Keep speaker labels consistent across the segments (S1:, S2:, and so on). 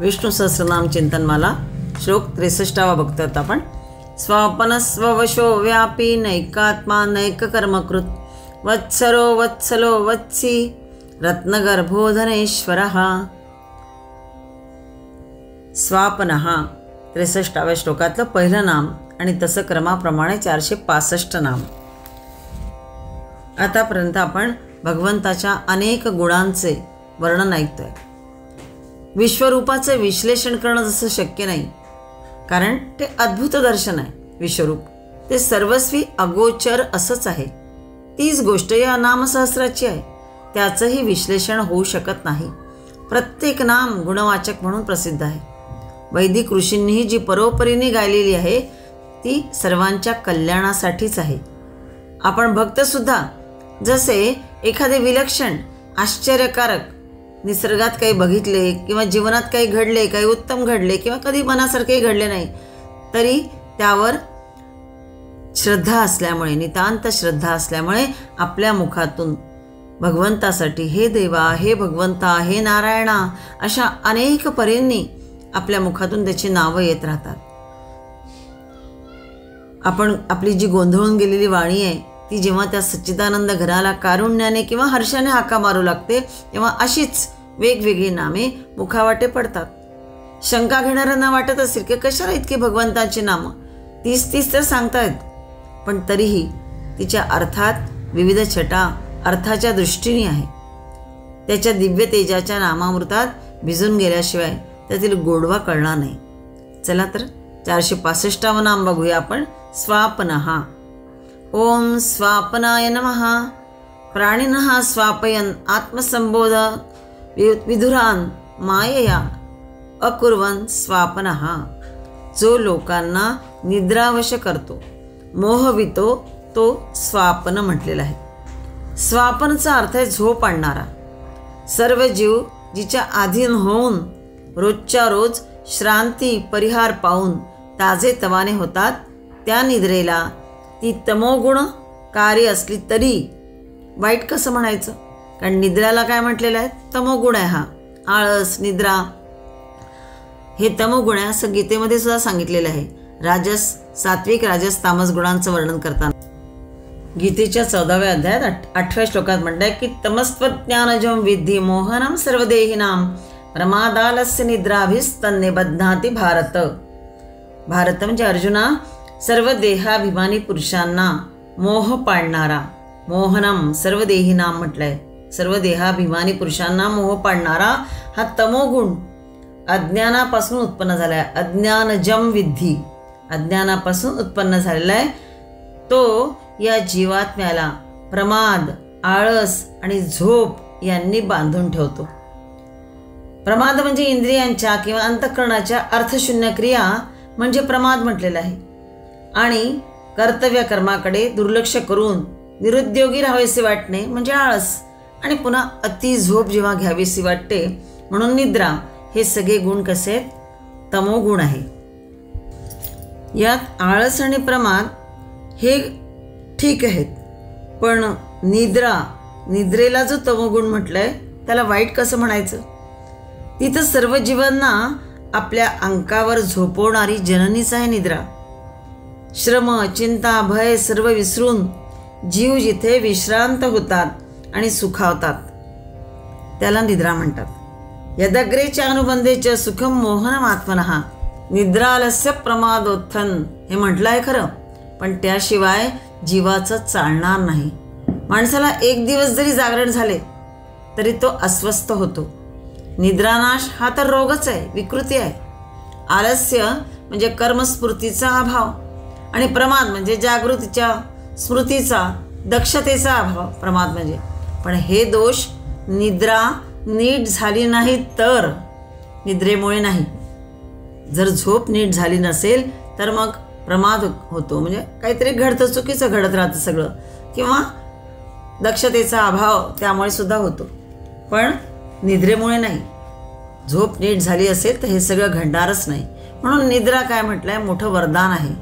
S1: विष्णु सहस्रनाम चिंतनमाला श्लोक 63 बघतोत आपण। स्वापनस्ववशो व्यापी नैकात्मा नैककर्मकृत वत्सरो वत्सलो वत्सी रत्नगर्भोधनेश्वरः। स्वापनः 63व्या श्लोकातलं पहिलं नाम आणि तसं क्रमाप्रमाणे 465 नाम। आतापर्यंत आपण भगवंताच्या अनेक गुणांचे वर्णन ऐकतोय। विश्वरूपाचे विश्लेषण करणं जसं शक्य नाही, कारण ते अद्भुत दर्शन आहे। विश्वरूप ते सर्वस्वी अगोचर असंच आहे। तीच गोष्ट या नामसहस्राची आहे, त्याचंही विश्लेषण होऊ शकत नाही। प्रत्येक नाम गुणवाचक म्हणून प्रसिद्ध आहे। वैदिक ऋषींनीही जी परोपरीने गायलेली आहे ती सर्वांच्या कल्याणासाठीच आहे। आपण भक्तसुद्धा जसे एखादे विलक्षण आश्चर्यकारक निसर्गात काही बघितले किंवा जीवनात काही घडले, काही उत्तम घडले किंवा कधी मनासारखे घडले नाही, तरी त्यावर श्रद्धा असल्यामुळे, नितांत श्रद्धा असल्यामुळे आपल्या मुखातून भगवंतासाठी हे देवा, हे भगवंता, हे नारायणा अशा अनेक परींनी आपल्या मुखातून त्याची नावं येत राहतात। आपण आपली जी गोंधळून गेलेली वाणी आहे ती जेव्हा त्या सच्चिदानंद घराला कारुण्याने किंवा हर्षाने हाका मारू लागते, तेव्हा अशीच वेगवेगळी नामे मुखावाटे पडतात। शंका घेणाऱ्यांना वाटत असेल की कशाला इतकी भगवंताची नामं, 30 तर सांगतायत, पण तरीही तिच्या अर्थात विविध छटा अर्थाच्या दृष्टीने आहे। त्याच्या दिव्य तेजाच्या नामामृतात भिजून गेल्याशिवाय त्यातील गोडवा कळणार नाही। चला तर 465वं नाम बघूया आपण। स्वापनः। ओम स्वापनाय नमः। प्राणिनः स्वापयन् आत्मसंबोध विधुरान मायया अकुर्वन् स्वापनः। जो लोकांना निद्रावश करतो, मोहवितो, तो स्वापन म्हटलेला आहे। स्वापनचा अर्थ आहे झोप आणणारा। सर्व जीव जिच्या अधीन होऊन रोजच्या रोज श्रांती परिहार पाहून ताजे तवाने होतात, त्या निद्रेला ती तमोगुण कार्य असली तरी वाईट कसं म्हणायचं? कारण निद्राला काय म्हटलेलं आहे? तमोगुण आहे हा। आळस, निद्रा हे तमोगुण आहे असं गीतेमध्ये सुद्धा सांगितलेलं आहे। राजस, सात्विक, राजस, तामस गुणांचं वर्णन करताना गीतेच्या 14व्या अध्यायात 8व्या श्लोकात म्हटलंय की तमस्त्वज्ञानजं विद्धि मोहनम सर्वदेहिनां प्रमादालस्य निद्राभिस्तन्ने बध्नाति भारत। भारत म्हणजे अर्जुना, सर्व देहाभिमानी पुरुषांना मोह पाडणारा, मोहनम सर्व देहिनाम म्हटलंय, सर्व देहाभिमानी पुरुषांना मोह पाडणारा हा तमोगुण अज्ञानापासून उत्पन्न झालाय। अज्ञानजम विद्धी, अज्ञानापासून उत्पन्न झालेला आहे। तो या जीवात्म्याला प्रमाद, आळस आणि झोप यांनी बांधून ठेवतो। प्रमाद म्हणजे इंद्रियांच्या किंवा अंतःकरणाच्या अर्थशून्य क्रिया म्हणजे प्रमाद म्हटलेलं आहे। आणि कर्तव्य कर्माकडे दुर्लक्ष करून निरुद्योगी राहावेसे वाटणे म्हणजे आळस, आणि पुन्हा अति झोप जेव्हा घ्यावीशी वाटते म्हणून निद्रा, हे सगळे गुण कसे आहेत? तमोगुण आहे। यात आळस आणि प्रमाद हे ठीक आहेत, पण निद्रेला जो तमोगुण म्हटलंय त्याला वाईट कसं म्हणायचं? ती तर सर्व जीवांना आपल्या अंकावर झोपवणारी जननीच आहे निद्रा। श्रम, चिंता, भय सर्व विसरून जीव जिथे विश्रांत होतात आणि सुखावतात त्याला निद्रा म्हणतात। यदग्रेच्या अनुबंधेच्या सुखम मोहनम आत्मनः निद्रालस्य प्रमादोत्थन हे म्हटलं आहे खरं, पण त्याशिवाय जीवाचं चालणार नाही। माणसाला एक दिवस जरी जागरण झाले तरी तो अस्वस्थ होतो। निद्रानाश हा तर रोगच आहे, विकृती आहे। आलस्य म्हणजे कर्मस्फूर्तीचा अभाव आणि प्रमाद म्हणजे जागृतीच्या, स्मृतीचा, दक्षतेचा अभाव प्रमाद म्हणजे। पण हे दोष निद्रा नीट झाली नाही तर, निद्रेमुळे नाही। जर झोप नीट झाली नसेल तर मग प्रमाद होतो, म्हणजे काहीतरी घडतं, चुकीचं घडत राहतं सगळं, किंवा दक्षतेचा अभाव त्यामुळे सुद्धा होतो, पण निद्रेमुळे नाही। झोप नीट झाली असेल तर हे सगळं घडणारच नाही। म्हणून निद्रा काय म्हटलंय? मोठं वरदान आहे,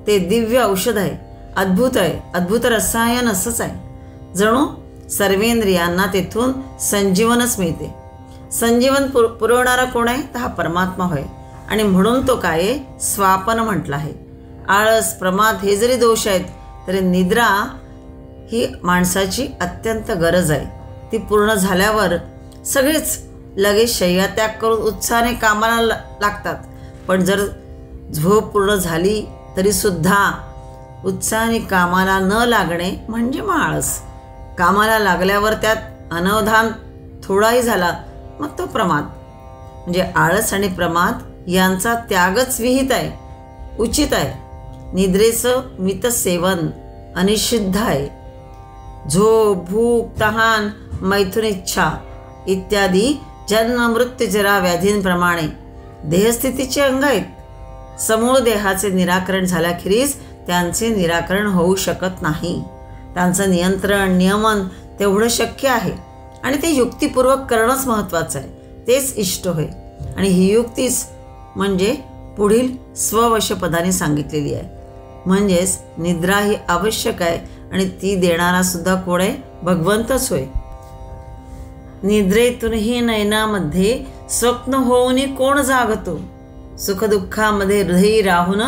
S1: ते दिव्य औषध आहे, अद्भुत आहे, अद्भुत रसायन असंच आहे। जणू सर्वेंद्रियांना तेथून संजीवनच मिळते। संजीवन पुरवणारा कोण आहे? तर हा परमात्मा होय. आणि म्हणून तो काय आहे? स्वापन म्हटला आहे. आळस, प्रमाद हे जरी दोष आहेत तरी निद्रा ही माणसाची अत्यंत गरज आहे. ती पूर्ण झाल्यावर सगळेच लगेच शय्यात्याग करून उत्साहाने कामाला लागतात. पण जर झोप पूर्ण झाली तरीसुद्धा उत्साहाने कामाला न लागणे म्हणजे आळस. कामाला लागल्यावर त्यात अनवधान थोडाही झाला मग तो प्रमाद. म्हणजे आळस आणि प्रमाद यांचा त्यागच विहित आहे, उचित आहे. निद्रेचं मित सेवन अनिषिद्ध आहे. झोप, भूक, तहान, मैथुन इच्छा इत्यादी जन्म, मृत्यू, जरा, व्याधींप्रमाणे देहस्थितीचे अंग आहेत. समूळ देहाचे निराकरण झाल्याखेरीज त्यांचे निराकरण होऊ शकत नाही. त्यांचं नियंत्रण, नियमन तेवढं शक्य आहे आणि ते युक्तिपूर्वक करणंच महत्त्वाचं आहे. तेच इष्ट होय. आणि ही युक्तीच म्हणजे पुढील स्ववशपदाने सांगितलेली आहे. म्हणजेच निद्रा ही आवश्यक आहे आणि ती देणारा सुद्धा कोण आहे? भगवंतच होय. निद्रेतूनही नयनामध्ये स्वप्न होऊनी कोण जागतो, सुखदुःखामध्ये हृदयी राहून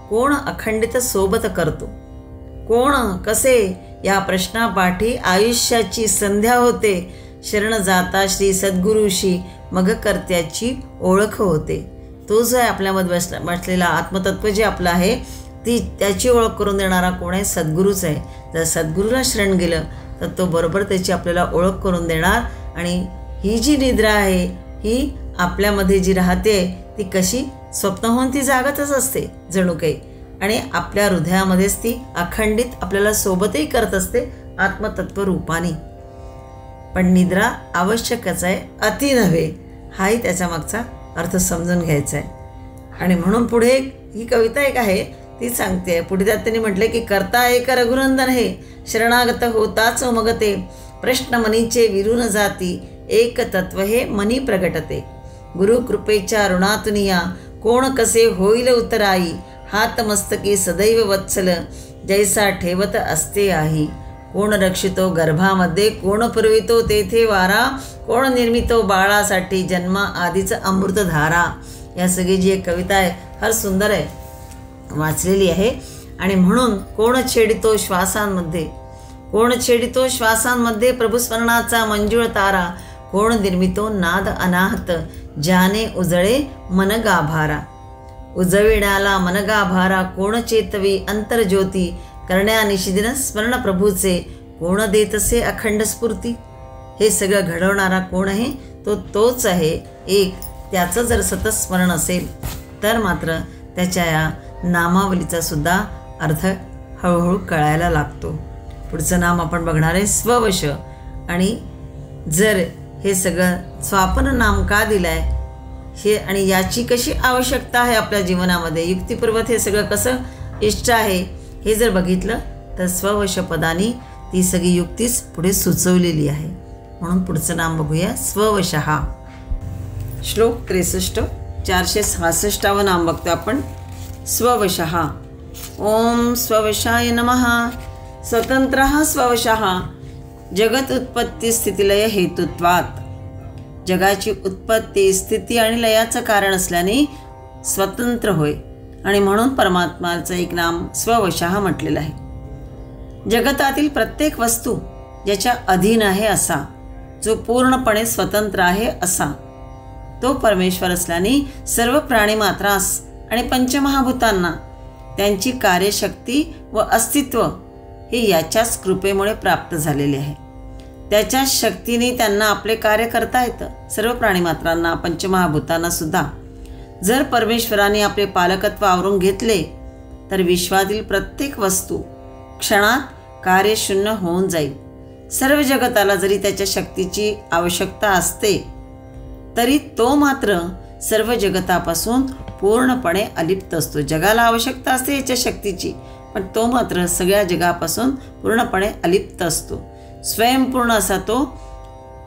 S1: कोण अखंडित सोबत करतो. कोण, कसे या प्रश्नापाठी आयुष्याची संध्या होते. शरण जाता श्री सद्गुरूशी मग कर्त्याची ओळख होते. तो जो आहे आपल्यामध्ये बसलेला आत्मतत्व जे आपलं आहे त्याची ओळख करून देणारा कोण आहे? सद्गुरूच आहे. जर सद्गुरूला शरण गेलं तर तो बरोबर त्याची आपल्याला ओळख करून देणार. आणि ही जी निद्रा आहे ही आपल्यामध्ये जी राहते ती कशी स्वप्न होऊन ती जागतच असते जणू काही. आणि आपल्या हृदयामध्येच ती अखंडित आपल्याला सोबतही करत असते आत्मतत्व रूपाने. पण निद्रा आवश्यकच आहे, अति नव्हे. हाही त्याच्या मागचा अर्थ समजून घ्यायचा आहे. आणि म्हणून पुढे ही कविता एक आहे ती सांगते. पुढे त्यात त्यांनी म्हटले की करता एक रघुनंदन हे शरणागत होताच मग ते प्रश्न मनीचे विरून जाती एक तत्व हे मनी प्रगटते. गुरु कृपेच्या ऋणातून या कोण कसे होईल उतराई हात मस्तकी सदैव वत्सल जैसा ठेवत असते आही. कोण रक्षितो गर्भामध्ये कोण पुरवितो तेथे वारा कोण निर्मितो बाळासाठी जन्मा आधीच अमृतधारा. या सगळी जी एक कविता आहे फार सुंदर आहे, वाचलेली आहे. आणि म्हणून कोण छेडितो श्वासांमध्ये, कोण छेडितो श्वासांमध्ये प्रभुस्मरणाचा मंजुळ तारा कोण निर्मितो नाद अनाहत ज्याने उजळे मन गाभारा. उजविण्याला मन गाभारा कोण चेतवी अंतर्ज्योती करण्या निशिदिन स्मरण प्रभूचे कोण देतसे अखंड स्फूर्ती. हे सगळं घडवणारा कोण आहे? तोच आहे एक. त्याचं जर सतत स्मरण असेल तर मात्र त्याच्या या नामावलीचा सुद्धा अर्थ हळूहळू कळायला लागतो. पुढचं नाम आपण बघणार आहे स्ववश. आणि जर हे सगळं स्वापन नाम का दिलं आहे हे आणि याची कशी आवश्यकता आहे आपल्या जीवनामध्ये, युक्तिपूर्वक हे सगळं कसं इष्ट आहे हे जर बघितलं तर स्ववश पदानी ती सगळी युक्तीच पुढे सुचवलेली आहे. म्हणून पुढचं नाम बघूया स्ववशः. श्लोक 63 466 नाम बघतो आपण. स्ववशः. ओम स्ववशाय नमः. स्वतंत्रः स्ववशः जगत उत्पत्ती स्थितिलय हेतुत्वात. जगाची उत्पत्ती, स्थिती आणि लयाचं कारण असल्याने स्वतंत्र होय. आणि म्हणून परमात्माचं एक नाम स्ववशः म्हटलेलं आहे. जगतातील प्रत्येक वस्तू ज्याच्या अधीन आहे असा, जो पूर्णपणे स्वतंत्र आहे असा तो परमेश्वर असल्याने सर्व प्राणीमात्रास आणि पंचमहाभूतांना त्यांची कार्यशक्ती व अस्तित्व हे याच्याच कृपेमुळे प्राप्त झालेले आहे. त्याच्याच शक्तीने त्यांना आपले कार्य करता येतं. सर्व प्राणीमात्रांना, पंचमहाभूतांना सुद्धा. जर परमेश्वराने आपले पालकत्व आवरून घेतले तर विश्वातील प्रत्येक वस्तू क्षणात कार्यशून्य होऊन जाईल. सर्व जगताला जरी त्याच्या शक्तीची आवश्यकता असते तरी तो मात्र सर्व जगतापासून पूर्णपणे अलिप्त असतो. जगाला आवश्यकता असते याच्या शक्तीची, पण तो मात्र सगळ्या जगापासून पूर्णपणे अलिप्त असतो. स्वयंपूर्ण असा तो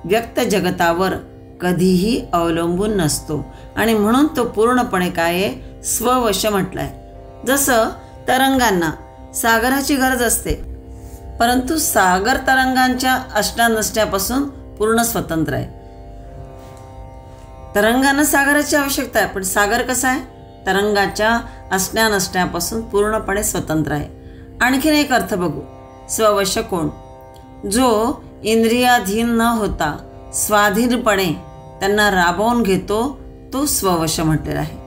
S1: व्यक्त जगतावर कधीही अवलंबून नसतो. आणि म्हणून तो पूर्णपणे काय आहे? स्ववश म्हटलं आहे. जसं तरंगांना सागराची गरज असते, परंतु सागर तरंगांच्या असण्या नसण्यापासून पूर्ण स्वतंत्र आहे. तरंगांना सागराची आवश्यकता आहे, पण सागर कसा आहे? तरंगाच्या असण्या नसण्यापासून पूर्णपणे स्वतंत्र आहे. आणखीन एक अर्थ बघू. स्ववश कोण? जो इंद्रियाधीन न होता स्वाधीनपणे त्यांना राबवून घेतो तो स्ववश म्हटलेला आहे.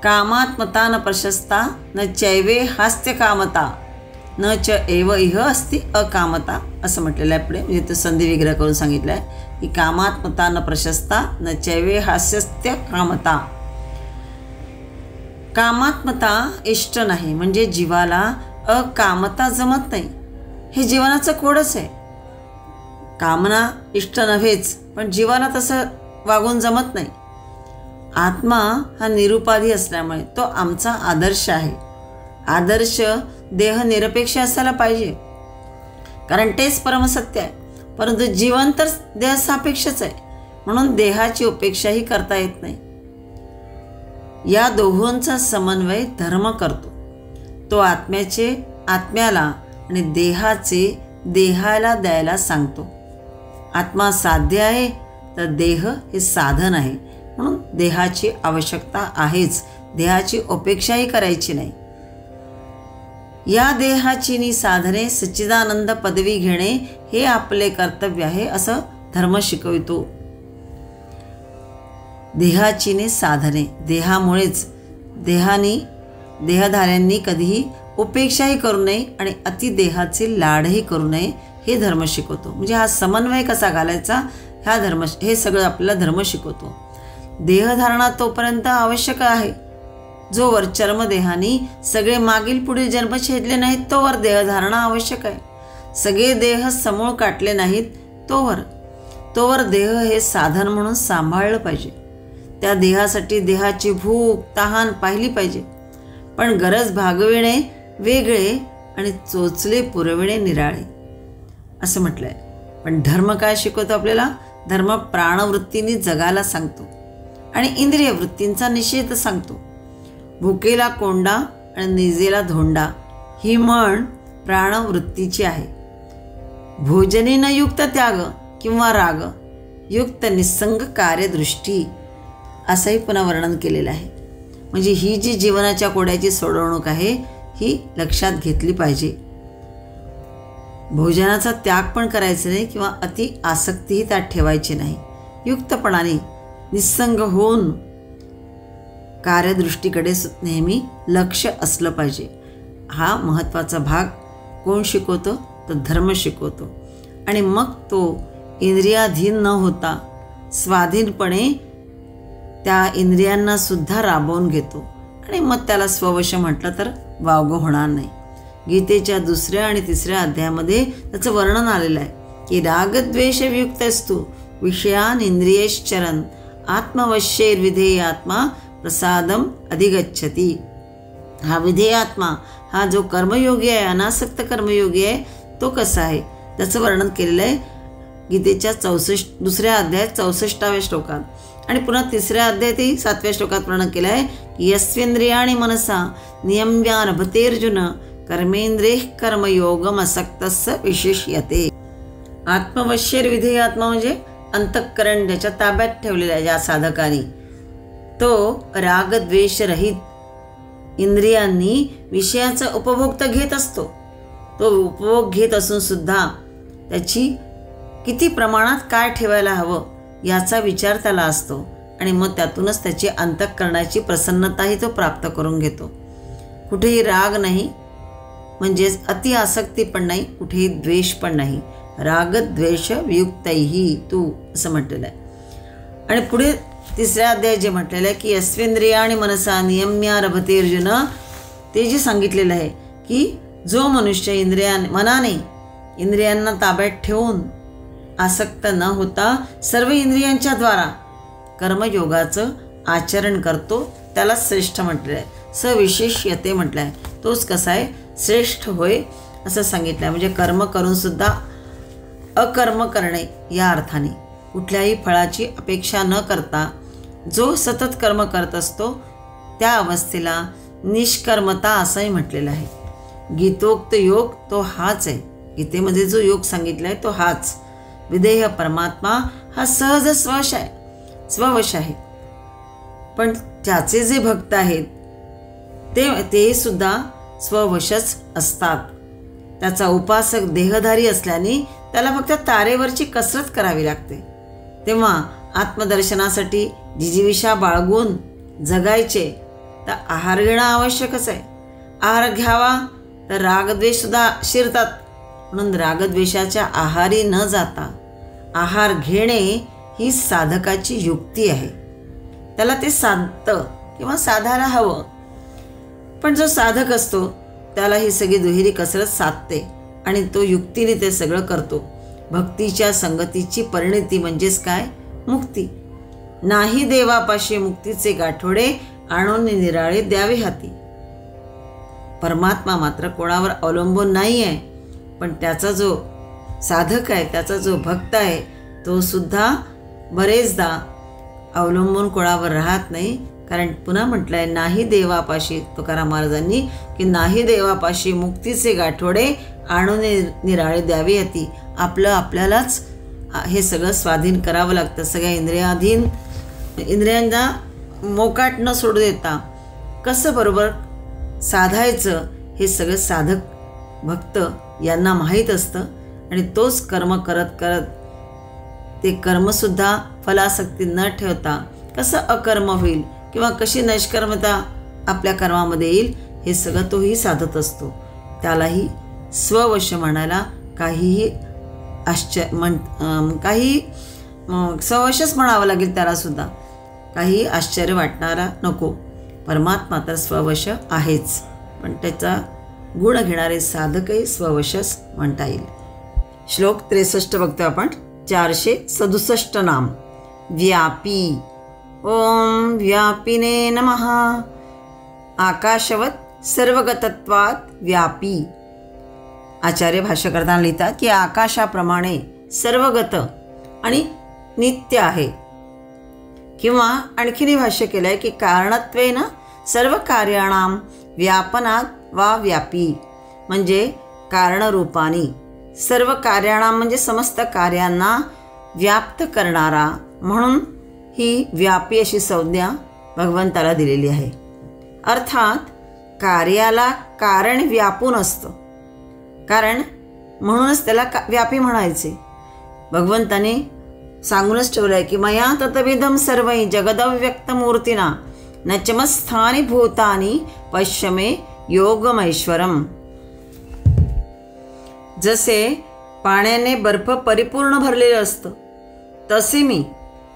S1: कामात्मता न प्रशस्ता न चैवे हास्य कामता न च एव इह अस्ति अकामता असं म्हटलेलं आहे पुढे. म्हणजे तो संधी विग्रह करून सांगितलं आहे की कामात्मता न प्रशस्ता न चैवे हास्यस्त्य कामता. कामात्मता इष्ट नाही म्हणजे जीवाला अकामता जमत नाही. हे जीवनाचं कोडच आहे. कामना इष्ट नव्हेच, पण जीवाला तसं वागून जमत नाही. आत्मा हा निरुपाधी असल्यामुळे तो आमचा आदर्श आहे. आदर्श देह निरपेक्ष असायला पाहिजे, कारण तेच परमसत्य आहे. परंतु जीवन तर देह सापेक्षच आहे, म्हणून देहाची उपेक्षाही करता येत नाही. या दोहोंचा समन्वय धर्म करतो. तो आत्म्याला आणि देहाचे देहाला द्यायला सांगतो. आत्मा साध्य आहे तर देह हे साधन आहे, म्हणून देहाची आवश्यकता आहेच. देहाची उपेक्षाही करायची नाही. या देहाची साधने सच्चिदानंद पदवी घेणे हे आपले कर्तव्य आहे असं धर्म शिकवितो. देहाची साधने, देहामुळेच देहधाऱ्यांनी कधीही उपेक्षाही करू नये आणि अतिदेहाचे लाडही करू नये हे धर्म शिकवतो. म्हणजे हा समन्वय कसा घालायचा हे सगळं आपल्याला धर्म शिकवतो. देहधारणा तोपर्यंत आवश्यक आहे जोवर चर्मदेहानी सगळे मागील पुढील जन्म छेदले नाहीत तोवर देहधारणा आवश्यक आहे. सगळे देह समूळ काटले नाहीत तोवर देह हे साधन म्हणून सांभाळलं पाहिजे. त्या देहासाठी देहाची भूक तहान पाहिली पाहिजे, पण गरज भागविणे वेगळे आणि चोचले पुरविणे निराळे असं म्हटलंय. पण धर्म काय शिकवतो आपल्याला? धर्म प्राणवृत्तीने जगायला सांगतो आणि इंद्रिय वृत्तींचा निषेध सांगतो. भुकेला कोंडा आणि निजेला धोंडा ही म्हण प्राणवृत्तीची आहे. भोजने न युक्त त्याग किंवा राग युक्त निसंग कार्यदृष्टी असंही पुन्हा वर्णन केलेलं आहे. म्हणजे ही जी जीवनाच्या कोड्याची सोडवणूक आहे ही लक्षात घेतली पाहिजे. भोजनाचा त्याग पण करायचा नाही किंवा अति आसक्तीही त्यात ठेवायची नाही. युक्तपणाने निसंग होऊन कार्यदृष्टीकडे नेहमी लक्ष असलं पाहिजे. हा महत्त्वाचा भाग कोण शिकवतो? तर धर्म शिकवतो. आणि मग तो इंद्रियाधीन न होता स्वाधीनपणे त्या इंद्रियांना सुद्धा राबवून घेतो आणि मग त्याला स्ववश म्हटलं तर वावगं होणार नाही. गीतेच्या 2ऱ्या आणि 3ऱ्या अध्यायामध्ये त्याचं वर्णन आलेलं आहे की रागद्वेषवियुक्तस्तु विषयान इंद्रियश्चरन् आत्मवश्यैर्विधेय आत्मा प्रसादम अधिगच्छति. हा विधेय आत्मा हा जो कर्मयोगी आहे, अनासक्त कर्मयोगी आहे, तो कसा आहे त्याचं वर्णन केलेलं आहे गीतेच्या 2ऱ्या अध्यायात 64व्या श्लोकात. आणि पुन्हा 3ऱ्या अध्यायातही 7व्या श्लोकात वर्णन केलं आहे की यस्वेंद्रियाणि मनसा नियम्यारभतेर्जुन कर्मेंद्रिय कर्मयोगम असक्तस्य विशेष्यते. आत्मवश्यैर्विधेय आत्मा म्हणजे अंतःकरण ज्याच्या ताब्यात ठेवलेला आहे ज्या साधकाने, तो रागद्वेषरहित इंद्रियांनी विषयाचा उपभोग तर घेत असतो. तो उपभोग घेत असून सुद्धा त्याची किती प्रमाणात काय ठेवायला हवं याचा विचार त्याला असतो आणि मग त्यातूनच त्याची अंतःकरणाची प्रसन्नताही तो प्राप्त करून घेतो. कुठेही राग नाही, म्हणजेच अति आसक्ती पण नाही, कुठेही द्वेष पण नाही. रागद्वेष वियुक्तैही तू असं म्हटलेलं आहे. आणि पुढे 3ऱ्या अध्यायात जे म्हटलेलं आहे की यस्वेंद्रिया आणि मनसा नियम्यारभते अर्जुन, ते जे सांगितलेलं आहे की जो मनुष्य मनाने इंद्रियांना ताब्यात ठेवून आसक्त न होता सर्व इंद्रियांच्या द्वारा कर्मयोगाचं आचरण करतो त्याला श्रेष्ठ म्हटलेलं आहे. सविशेष्यते म्हटलं आहे. तोच कसा आहे? श्रेष्ठ होय असं सांगितलं आहे. म्हणजे कर्म करून सुद्धा अकर्म करणे या अर्थाने कुठल्याही फळाची अपेक्षा न करता जो सतत कर्म करत असतो त्या अवस्थेला निष्कर्मता असंही म्हटलेलं आहे. गीतोक्त योग तो हाच आहे. गीतेमध्ये जो योग सांगितला आहे तो हाच. विधेय परमात्मा हा सहज स्वश आहे स्ववश आहेत. पण त्याचे जे भक्त आहेत ते सुद्धा स्ववशच असतात. त्याचा उपासक देहधारी असल्याने त्याला फक्त तारेवरची कसरत करावी लागते. तेव्हा आत्मदर्शनासाठी जिजीविषा बाळगून जगायचे तर आहार घेणं आवश्यकच आहे. आहार घ्यावा तर रागद्वेष सुद्धा शिरतात. म्हणून रागद्वेषाच्या आहारी न जाता आहार घेणे ही साधकाची युक्ती आहे. त्याला ते साधतं किंवा साधायला हवं. पण जो साधक असतो त्याला ही सगळी दुहेरी कसरत साधते आणि तो युक्तीने ते सगळं करतो. भक्तीच्या संगतीची परिणती म्हणजेच काय? मुक्ती. नाही देवापाशी मुक्तीचे गाठोडे आणून निराळे द्यावे हाती. परमात्मा मात्र कोणावर अवलंबून नाही आहे. पण त्याचा जो साधक आहे, त्याचा जो भक्त आहे, तो सुद्धा बरेचदा अवलंबून कोणावर राहत नाही. कारण पुन्हा म्हटलं आहे, नाही देवापाशी, तुकाराम महाराजांनी की नाही देवापाशी मुक्तीचे गाठोडे आणून निराळे द्यावे हाती. आपलं आपल्यालाच हे सगळं स्वाधीन करावं लागतं. सगळ्या इंद्रियांना मोकाट न सोडू देता कसं बरोबर साधायचं हे सगळं साधक भक्त यांना माहीत असतं. आणि तोच कर्म करत करत ते कर्मसुद्धा फलासक्ती न ठेवता कसं अकर्म होईल किंवा कशी नैष्कर्मता आपल्या कर्मामध्ये येईल हे सगळं तोही साधत असतो. त्यालाही स्ववश म्हणायला काहीही काही स्ववशच म्हणावं लागेल. त्यालासुद्धा काही आश्चर्य वाटणारा नको. परमात्मा तर स्ववश आहेच, पण त्याचा गुण घेणारे साधकही स्ववशच म्हणता येईल. श्लोक 63 बघतो आपण. 467 नाम. व्यापी. ओम व्यापिने नमः. आकाशवत सर्वगतत्वात व्यापी. आचार्य भाष्य करताना लिहितात की आकाशाप्रमाणे सर्वगत आणि नित्य आहे. किंवा आणखीनही भाष्य केलं आहे की कारणत्वेन सर्व कार्याणाम व्यापनात वा व्यापी. म्हणजे कारणरूपानी सर्व कार्याणाम म्हणजे समस्त कार्यांना व्याप्त करणारा, म्हणून ही व्यापी अशी संज्ञा भगवंताला दिलेली आहे. अर्थात कार्याला कारण व्यापून असतं. कारण म्हणूनच त्याला व्यापी म्हणायचे. भगवंताने सांगूनच ठेवलं आहे की मया ततविधम सर्वै जगदव्यक्तमूर्तिना नचमस्थानी भूतानी पश्यमे योगमैश्वरम. जसे पाण्याने बर्फ परिपूर्ण भरलेलं असतं तसे मी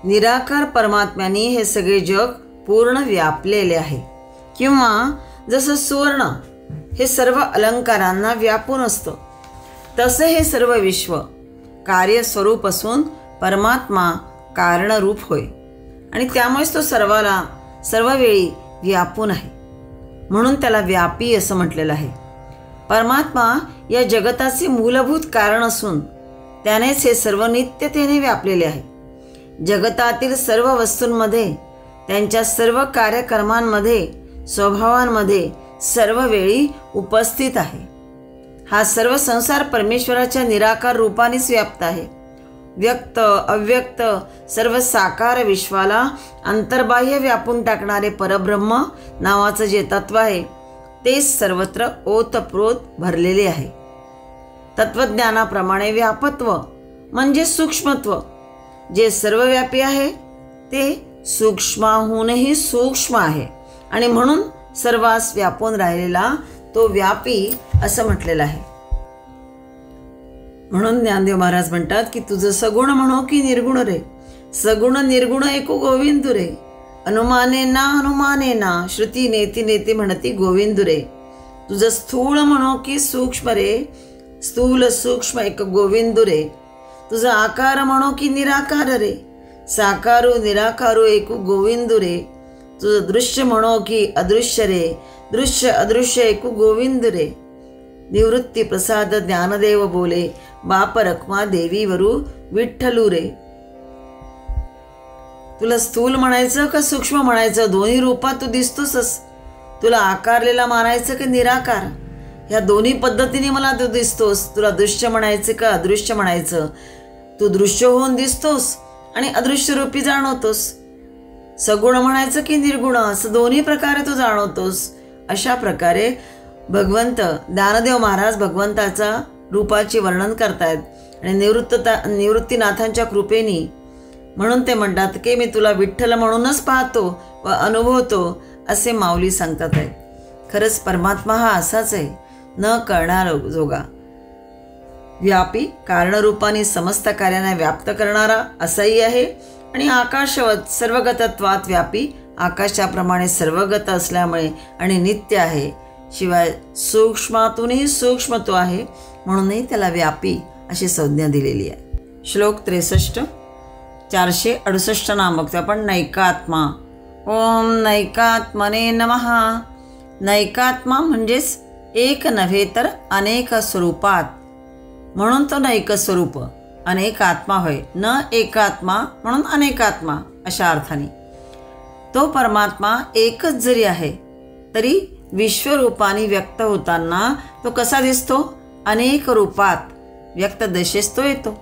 S1: निराकार परमात्म्याने हे सगळे जग पूर्ण व्यापलेले आहे. किंवा जसं सुवर्ण हे सर्व अलंकारांना व्यापून असतं तसे हे सर्व विश्व कार्यस्वरूप असून परमात्मा कारणरूप होय. आणि त्यामुळेच तो सर्व वेळी व्यापून आहे. म्हणून त्याला व्यापी असं म्हटलेलं आहे. परमात्मा या जगताचे मूलभूत कारण असून त्यानेच हे सर्व नित्यतेने व्यापलेले आहे. जगतातील सर्व वस्तूंमध्ये, त्यांच्या सर्व कार्यक्रमांमध्ये, स्वभावांमध्ये सर्व वेळी उपस्थित आहे. हा सर्व संसार परमेश्वराच्या निराकार रूपानेच व्याप्त आहे. व्यक्त अव्यक्त सर्व साकार विश्वाला अंतर्बाह्य व्यापून टाकणारे परब्रह्म नावाचं जे तत्व आहे तेच सर्वत्र ओतप्रोत भरलेले आहे. तत्वज्ञानाप्रमाणे व्यापत्व म्हणजे सूक्ष्मत्व जे सर्वव्यापी आहे ते सूक्ष्माहूनही सूक्ष्म आहे आणि म्हणून सर्वास व्यापून राहिलेला तो व्यापी असं म्हटलेलं आहे. म्हणून ज्ञानदेव महाराज म्हणतात की तुझं सगुण म्हणो की निर्गुण रे, सगुण निर्गुण एको गोविंदू रे, अनुमाने ना श्रुती नेती नेती म्हणती गोविंदू रे. तुझं स्थूळ म्हणो की सूक्ष्म रे, स्थूल सूक्ष्म एक गोविंदू रे. तुझं आकार म्हणो की निराकार रे, साकारू निराकारू एक गोविंदू रे. तुझं दृश्य म्हणो की अदृश्य रे, दृश्य अदृश्य एक गोविंद रे. निवृत्ती प्रसाद ज्ञानदेव बोले, बाप रखमा देवीवरू विठ्ठलू रे. तुला स्थूल म्हणायचं का सूक्ष्म म्हणायचं? दोन्ही रूपात तू दिसतोसच. तुला आकारलेला मानायचं का निराकार? ह्या दोन्ही पद्धतीने मला तू दिसतोस. तुला दृश्य म्हणायचं का अदृश्य म्हणायचं? तू दृश्य होऊन दिसतोस आणि अदृश्य रूपी जाणवतोस. सगुण म्हणायचं की निर्गुण, असं दोन्ही प्रकारे तू जाणवतोस. अशा प्रकारे भगवंत ज्ञानदेव महाराज भगवंताचा रूपाचे वर्णन करतायत. आणि निवृत्तीनाथांच्या कृपेने म्हणून ते म्हणतात की मी तुला विठ्ठल म्हणूनच पाहतो व अनुभवतो, असे माऊली सांगतात आहेत. खरंच परमात्मा हा असाच आहे, न कळणार जोगा, व्यापी, कारणरूपाने समस्त कार्यांना व्याप्त करणारा असाही आहे. आणि आकाशवत सर्वगतत्वात व्यापी, आकाशाप्रमाणे सर्वगत असल्यामुळे आणि नित्य आहे. शिवाय सूक्ष्मातूनही सूक्ष्म तो आहे, म्हणूनही त्याला व्यापी अशी संज्ञा दिलेली आहे. श्लोक 63, 468 नाम बघतो आपण. नैकात्मा. ओम नैकात्मने नमः. नैकात्मा म्हणजेच एक नव्हे तर अनेक स्वरूपात, म्हणून तो नैक स्वरूप, अनेक आत्मा होय. न एकात्मा म्हणून अनेकात्मा अशा अर्थाने. तो परमात्मा एकच जरी आहे तरी विश्वरूपाने व्यक्त होताना तो कसा दिसतो? अनेक रूपात व्यक्त दशेस तो येतो.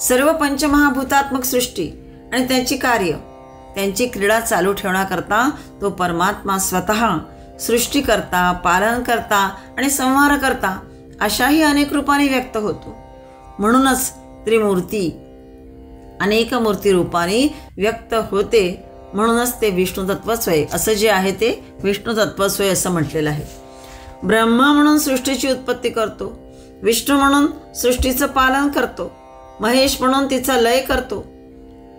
S1: सर्व पंचमहाभूतात्मक सृष्टी आणि त्याची कार्य, त्यांची क्रीडा चालू ठेवण्याकरता तो परमात्मा स्वतः सृष्टीकर्ता, पालनकर्ता आणि संहारकर्ता अशाही अनेक रूपाने व्यक्त होतो. म्हणूनच त्रिमूर्ती अनेक मूर्ती रूपाने व्यक्त होते. म्हणूनच ते विष्णू तत्वस्वय, असं जे आहे ते विष्णू तत्वस्वय असं म्हटलेलं आहे. ब्रह्मा म्हणून सृष्टीची उत्पत्ती करतो, विष्णू म्हणून सृष्टीचं पालन करतो, महेश म्हणून तिचा लय करतो,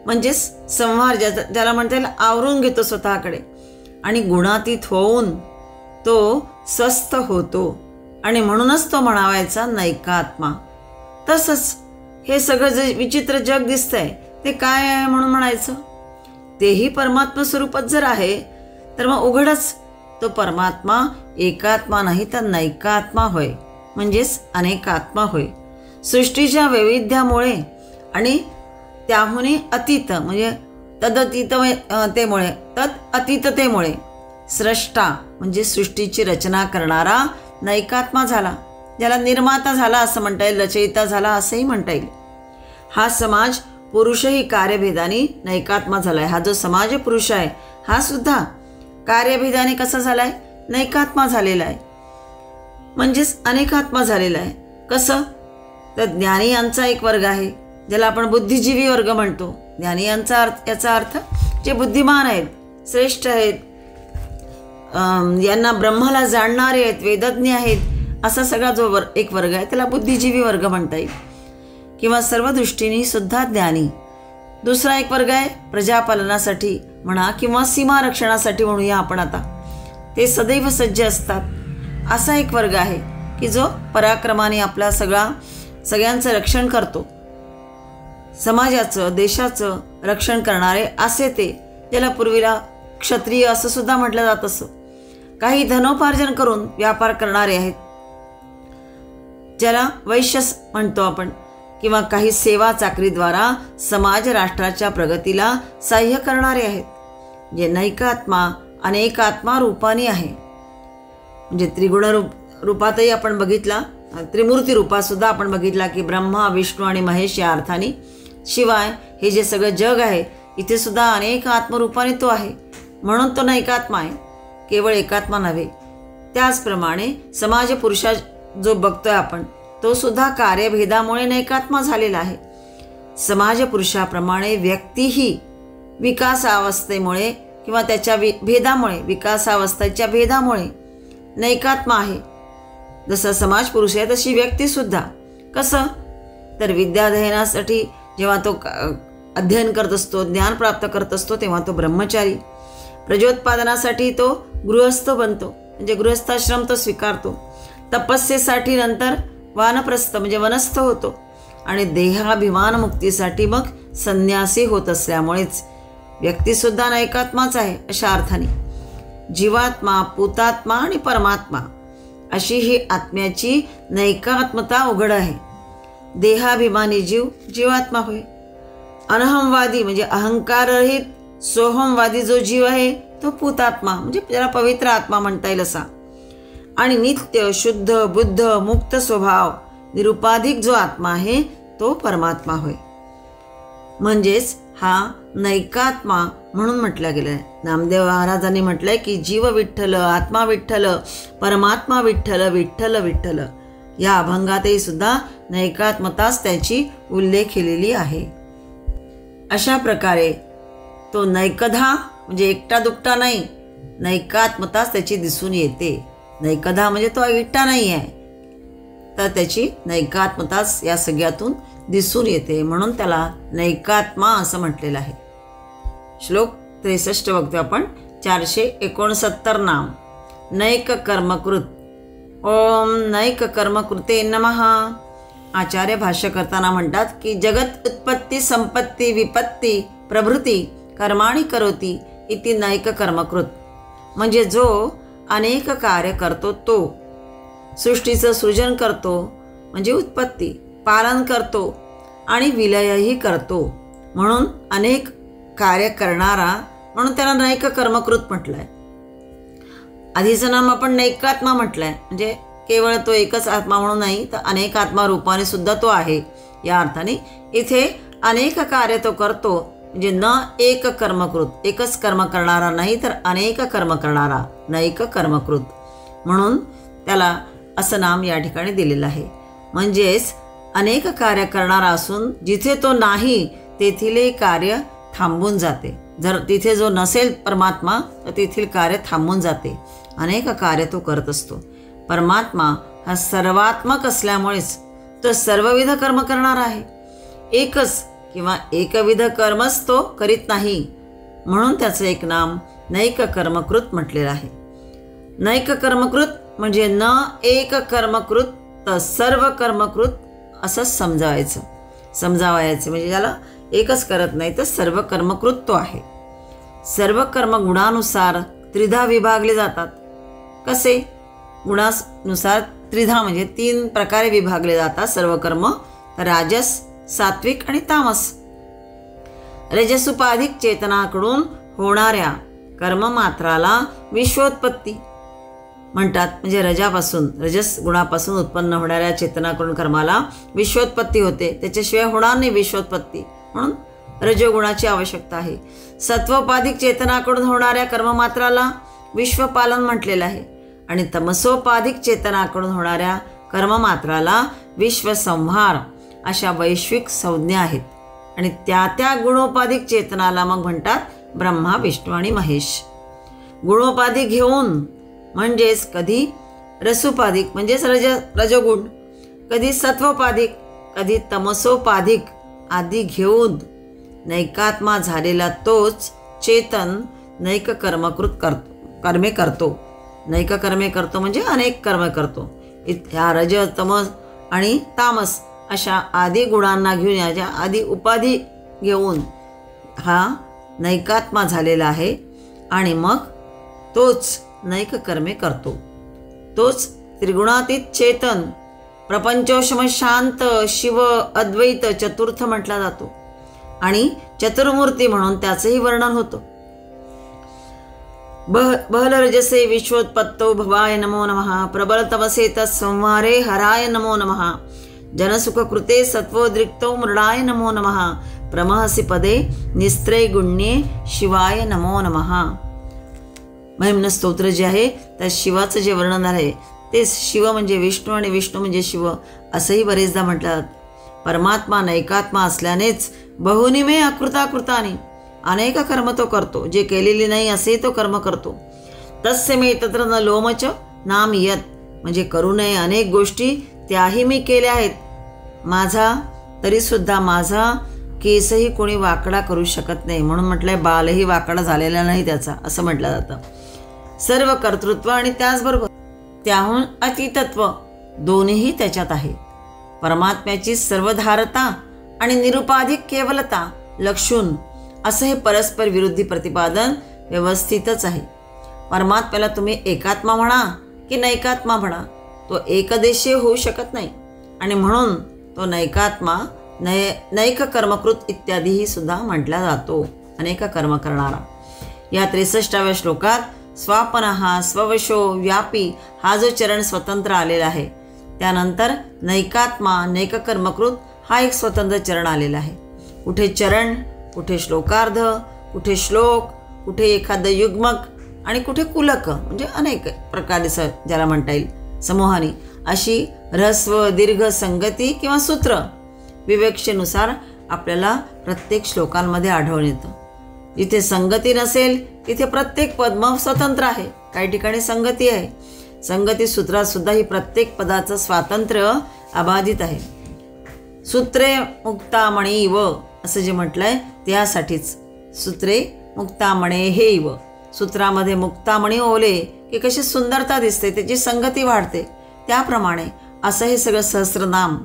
S1: म्हणजेच संहार ज्याला म्हणता येईल आवरून घेतो स्वतःकडे. आणि गुणातीत होऊन तो स्वस्थ होतो आणि म्हणूनच तो म्हणावायचा नैकात्मा. तसंच हे सगळं जे विचित्र जग दिसतंय ते काय आहे म्हणून म्हणायचं? तेही परमात्मा स्वरूपात जर आहे तर मग उघडच तो परमात्मा एकात्मा नाही तर नैकात्मा होय, म्हणजेच अनेकात्मा होय. सृष्टीच्या वैविध्यामुळे आणि त्याहूनही अतीत म्हणजे अतीततेमुळे स्रष्टा म्हणजे सृष्टीची रचना करणारा नैकात्मा झाला, ज्याला निर्माता झाला असं म्हणता येईल, रचयिता झाला असंही म्हणता येईल. हा समाज पुरुषही कार्यभेदाने नैकात्मा झालाय. हा जो समाज पुरुष आहे हा सुद्धा कार्यभेदाने कसा झालाय? नैकात्मा झालेला आहे, म्हणजेच अनेकात्मा झालेला आहे. कसं? तर ज्ञानी यांचा एक वर्ग आहे ज्याला आपण बुद्धिजीवी वर्ग म्हणतो. ज्ञानी यांचा याचा अर्थ जे बुद्धिमान आहेत, श्रेष्ठ आहेत, यांना ब्रह्माला जाणणारे आहेत, वेदज्ञ आहेत, असा सगळा जो एक वर्ग आहे त्याला बुद्धिजीवी वर्ग म्हणता येईल, किंवा सर्व दृष्टीने सुद्धा ज्ञानी. दुसरा एक वर्ग आहे प्रजापालनासाठी म्हणा किंवा सीमा रक्षणासाठी म्हणूया आपण आता, ते सदैव सज्ज असतात. असा एक वर्ग आहे की जो पराक्रमाने आपला सगळ्यांचं रक्षण करतो, समाजाचं, देशाचं रक्षण करणारे असे ते, ज्याला पूर्वीला क्षत्रिय असं सुद्धा म्हटलं जात असं. काही धनोपार्जन करून व्यापार करणारे आहेत ज्याला वैश्य म्हणतो आपण, किंवा काही सेवा चाकरीद्वारा समाज राष्ट्राच्या प्रगतीला सहाय्य करणारे आहेत, जे नैकात्मा अनेकात्मा रूपाने आहे. म्हणजे त्रिगुण रूपातही आपण बघितला, त्रिमूर्ती रूपात सुद्धा आपण बघितला की ब्रह्मा, विष्णू आणि महेश या अर्थाने. शिवाय हे जे सगळं जग आहे इथे सुद्धा अनेक आत्मरूपाने तो आहे, म्हणून तो नैकात्मा आहे, केवळ एकात्मा नव्हे. त्याचप्रमाणे समाज पुरुषा जो बघतोय आपण तो सुद्धा कार्यभेदामुळे नैकात्मा झालेला आहे. समाज पुरुषाप्रमाणे व्यक्तीही विकासावस्थेमुळे किंवा त्याच्या भेदामुळे, विकासावस्थेच्या भेदामुळे नैकात्मा आहे. जसं समाज पुरुष आहे तशी व्यक्तीसुद्धा. कसं? तर विद्याध्ययनासाठी जेव्हा तो अध्ययन करत असतो, ज्ञान प्राप्त करत असतो, तेव्हा तो ब्रह्मचारी. प्रजोत्पादनासाठी तो गृहस्थ बनतो, म्हणजे गृहस्थाश्रम तो स्वीकारतो. तपस्येसाठी नंतर वानप्रस्थ म्हणजे वनस्थ होतो. आणि देहाभिमान मुक्तीसाठी मग संन्यासी होत असल्यामुळेच व्यक्तीसुद्धा नैकात्माच आहे अशा अर्थाने. जीवात्मा, पूतात्मा आणि परमात्मा अशी ही आत्म्याची नैकात्मता उघड आहे. देहाभिमानी जीव जीवात्मा होय. अनहमवादी म्हणजे अहंकाररहित सोहमवादी जो जीव आहे तो पूतात्मा म्हणजे त्याला पवित्र आत्मा म्हणता येईल असा. आणि नित्य शुद्ध बुद्ध मुक्त स्वभाव निरुपाधिक जो आत्मा आहे तो परमात्मा होय. म्हणजेच हा नैकात्मा म्हणून म्हटलं गेलं आहे. नामदेव महाराजांनी म्हटलंय की जीव विठ्ठल, आत्मा विठ्ठल, परमात्मा विठ्ठल, विठ्ठल विठ्ठल. या अभंगातही सुद्धा नैकात्मताच त्याची उल्लेख केलेली आहे. अशा प्रकारे तो नैकधा म्हणजे एकटा दुकटा नाही, नैकात्मताच त्याची दिसून येते. नैकधा म्हणजे तो एकटा नाही आहे, तर त्याची नैकात्मताच या सगळ्यातून दिसून येते. म्हणून त्याला नैकात्मा असं म्हटलेलं आहे. श्लोक 63 बघतो आपण. 469 नाम. नैक कर्मकृत. ओम नैक कर्मकृते नमः. आचार्य भाष्य करताना म्हणतात की जगत उत्पत्ती संपत्ती विपत्ती प्रभृती कर्माणि करोति इति नैक कर्मकृत. म्हणजे जो अनेक कार्य करतो, तो सृष्टीचं सृजन करतो म्हणजे उत्पत्ती, पालन करतो आणि विलयही करतो, म्हणून अनेक कार्य करणारा, म्हणून त्याला नैक कर्मकृत म्हटलंय. आधीचं नाम आपण नैकात्मा म्हटलंय, म्हणजे केवळ तो एकच आत्मा म्हणून नाही, तर अनेक आत्मा रूपाने सुद्धा तो आहे. या अर्थाने इथे अनेक कार्य तो करतो, म्हणजे न एक कर्मकृत, एकच कर्म करणारा नाही तर अनेक कर्म करणारा, नैक कर्मकृत, म्हणून त्याला असं नाम या ठिकाणी दिलेलं आहे. म्हणजेच अनेक कार्य करणारा असून जिथे तो नाही तेथील कार्य थांबून जाते. जर तिथे जो नसेल परमात्मा तर तेथील कार्य थांबून जाते. अनेक कार्य तो करत असतो. परमात्मा हा सर्वात्मक असल्यामुळेच तो सर्वविध कर्म करणारा आहे. एकच किंवा एकविध कर्मच तो करीत नाही, म्हणून त्याचं एक नाम नैक कर्मकृत म्हटलेलं आहे. नैक कर्मकृत म्हणजे न एक कर्मकृत तर सर्व कर्मकृत असं समजावायचं म्हणजे त्याला एकच करत नाही तर सर्व कर्मकृत तो आहे. सर्व कर्म गुणानुसार त्रिधा विभागले जातात. कसे? गुणानुसार त्रिधा म्हणजे 3 प्रकारे विभागले जातात सर्व कर्म. राजस, सात्विक आणि तामस. रजसुपाधिक चेतनाकडून होणाऱ्या कर्ममात्राला विश्वोत्पत्ती म्हणतात. म्हणजे रजस गुणापासून उत्पन्न होणाऱ्या चेतनाकडून कर्माला विश्वोत्पत्ती होते, त्याच्याशिवाय होणार नाही विश्वोत्पत्ती, म्हणून रजोगुणाची आवश्यकता आहे. सत्वोपाधिक चेतनाकडून होणाऱ्या कर्ममात्राला विश्वपालन म्हटलेलं आहे. आणि तमसोपाधिक चेतनाकडून होणाऱ्या कर्ममात्राला विश्वसंहार अशा वैश्विक संज्ञा आहेत. आणि त्या गुणोपाधिक चेतनाला मग म्हणतात ब्रह्मा, विष्णू आणि महेश. गुणोपाधिक घेऊन म्हणजेच कधी रसोपाधिक म्हणजेच रजोगुण, कधी सत्वोपाधिक, कधी तमसोपाधिक आदी घेऊन नैकात्मा झालेला तोच चेतन नैक कर्मे करतो. नैक कर्मे करतो म्हणजे अनेक कर्म करतो. ह्या रज, तमस आणि तामस अशा आदी गुणांना घेऊन, याच्या आदी उपाधी घेऊन हा नैकात्मा झालेला आहे. आणि मग तोच नैक कर्मे करतो. तोच त्रिगुणातीत चेतन, प्रपंचोशम शांत शिव अद्वैत चतुर्थ म्हटला जातो. आणि चतुर्मूर्ती म्हणून त्याचंही वर्णन होतं. बहल रजसे विश्वोत्पत्तो भवाय नमो नमः. प्रबल तमसे तत्संहारे हराय नमो नमः. जनसुख कृते सत्वोद्रिक्तो मृडाय नमो नमः. प्रमहसि पदे निस्त्रय गुण्ये शिवाय नमो नमः. महिम्न स्तोत्र जे आहे त्या शिवाचं जे वर्णन आहे ते शिव म्हणजे विष्णू आणि विष्णू म्हणजे शिव असंही बरेचदा म्हटलं जातं. परमात्मा नैकात्मा असल्यानेच बहुनिमे अकृताकृतानी अनेक कर्म तो करतो, जे केलेले नाही असे तो कर्म करतो. तस्य मे तत्र न लोमच नाम यत. म्हणजे करू नये अनेक गोष्टी त्याही मी केल्या आहेत. माझा तरीसुद्धा माझा केसही कोणी वाकडा करू शकत नाही, म्हणून म्हटलंय बालही वाकडा झालेला नाही त्याचा, असं म्हटलं जातं. सर्व कर्तृत्व आणि त्याचबरोबर त्याहून अतितत्व दोन्हीही त्याच्यात आहे. परमात्म्याची सर्वधारता आणि निरुपाधिक केवलता लक्षून असं हे परस्पर विरुद्धी प्रतिपादन व्यवस्थितच आहे. परमात्म्याला तुम्ही एकात्मा म्हणा की नैकात्मा म्हणा, तो एकदेशीय होऊ शकत नाही. आणि म्हणून तो नैकात्मा, नैक कर्मकृत इत्यादीही सुद्धा म्हटला जातो, अनेक कर्म करणारा. या 63व्या श्लोकात स्वापनहा, स्ववशो, व्यापी हा जो चरण स्वतंत्र आलेला आहे, त्यानंतर नैकात्मा, नैक कर्मकृत हा एक स्वतंत्र चरण आलेला आहे. कुठे चरण, कुठे श्लोकार्ध, कुठे श्लोक, कुठे एखादं युग्मक आणि कुठे कुलक, म्हणजे अनेक प्रकारे ज्याला म्हणता येईल समूहानी अशी ऱ्हस्व दीर्घ संगती किंवा सूत्र विवेक्षेनुसार आपल्याला प्रत्येक श्लोकांमध्ये आढळून येतं. जिथे संगती नसेल तिथे प्रत्येक पद मग स्वतंत्र आहे. काही ठिकाणी संगती आहे. संगती सूत्रात सुद्धा ही प्रत्येक पदाचं स्वातंत्र्य अबाधित आहे. सूत्रे मुक्तामणी इव असं जे म्हटलंय त्यासाठीच सूत्रे मुक्तामणे हे इव. सूत्रामध्ये मुक्तामणी ओले की कशी सुंदरता दिसते, त्याची संगती वाढते, त्याप्रमाणे असं हे सगळं सहस्रनाम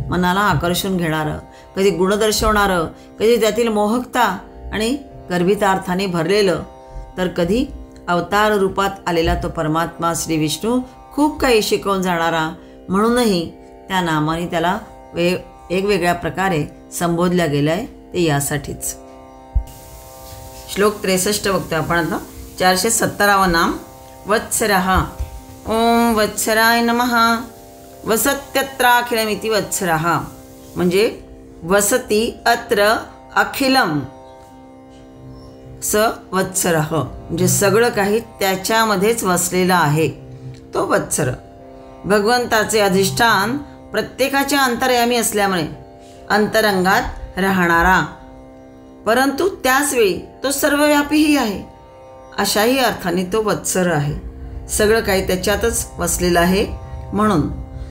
S1: मनाला आकर्षून घेणारं, कधी गुण दर्शवणारं, कधी त्यातील मोहकता आणि गर्भितार्थाने भरलेलं, तर कधी अवतार रूपात आलेला तो परमात्मा श्री विष्णू खूप काही शिकवून जाणारा, म्हणूनही त्या नामाने त्याला वेगवेगळ्या प्रकारे संबोधल्या गेलं आहे. ते यासाठीच. श्लोक 63 बघतो आपण आता. 470 नाम वत्सरः. ओम वत्सराय नमः. वसत्यत्राखिलमिति वत्सरः म्हणजे वसती अत्र अखिलम स वत्सरः म्हणजे सगळं काही त्याच्यामध्येच वसलेलं आहे तो वत्सर. भगवंताचे अधिष्ठान प्रत्येकाच्या अंतर्यामी असल्यामुळे अंतरंगात राहणारा, परंतु त्याचवेळी तो सर्वव्यापीही आहे, अशाही अर्थाने तो वत्सर आहे. सगळं काही त्याच्यातच वसलेलं आहे, म्हणून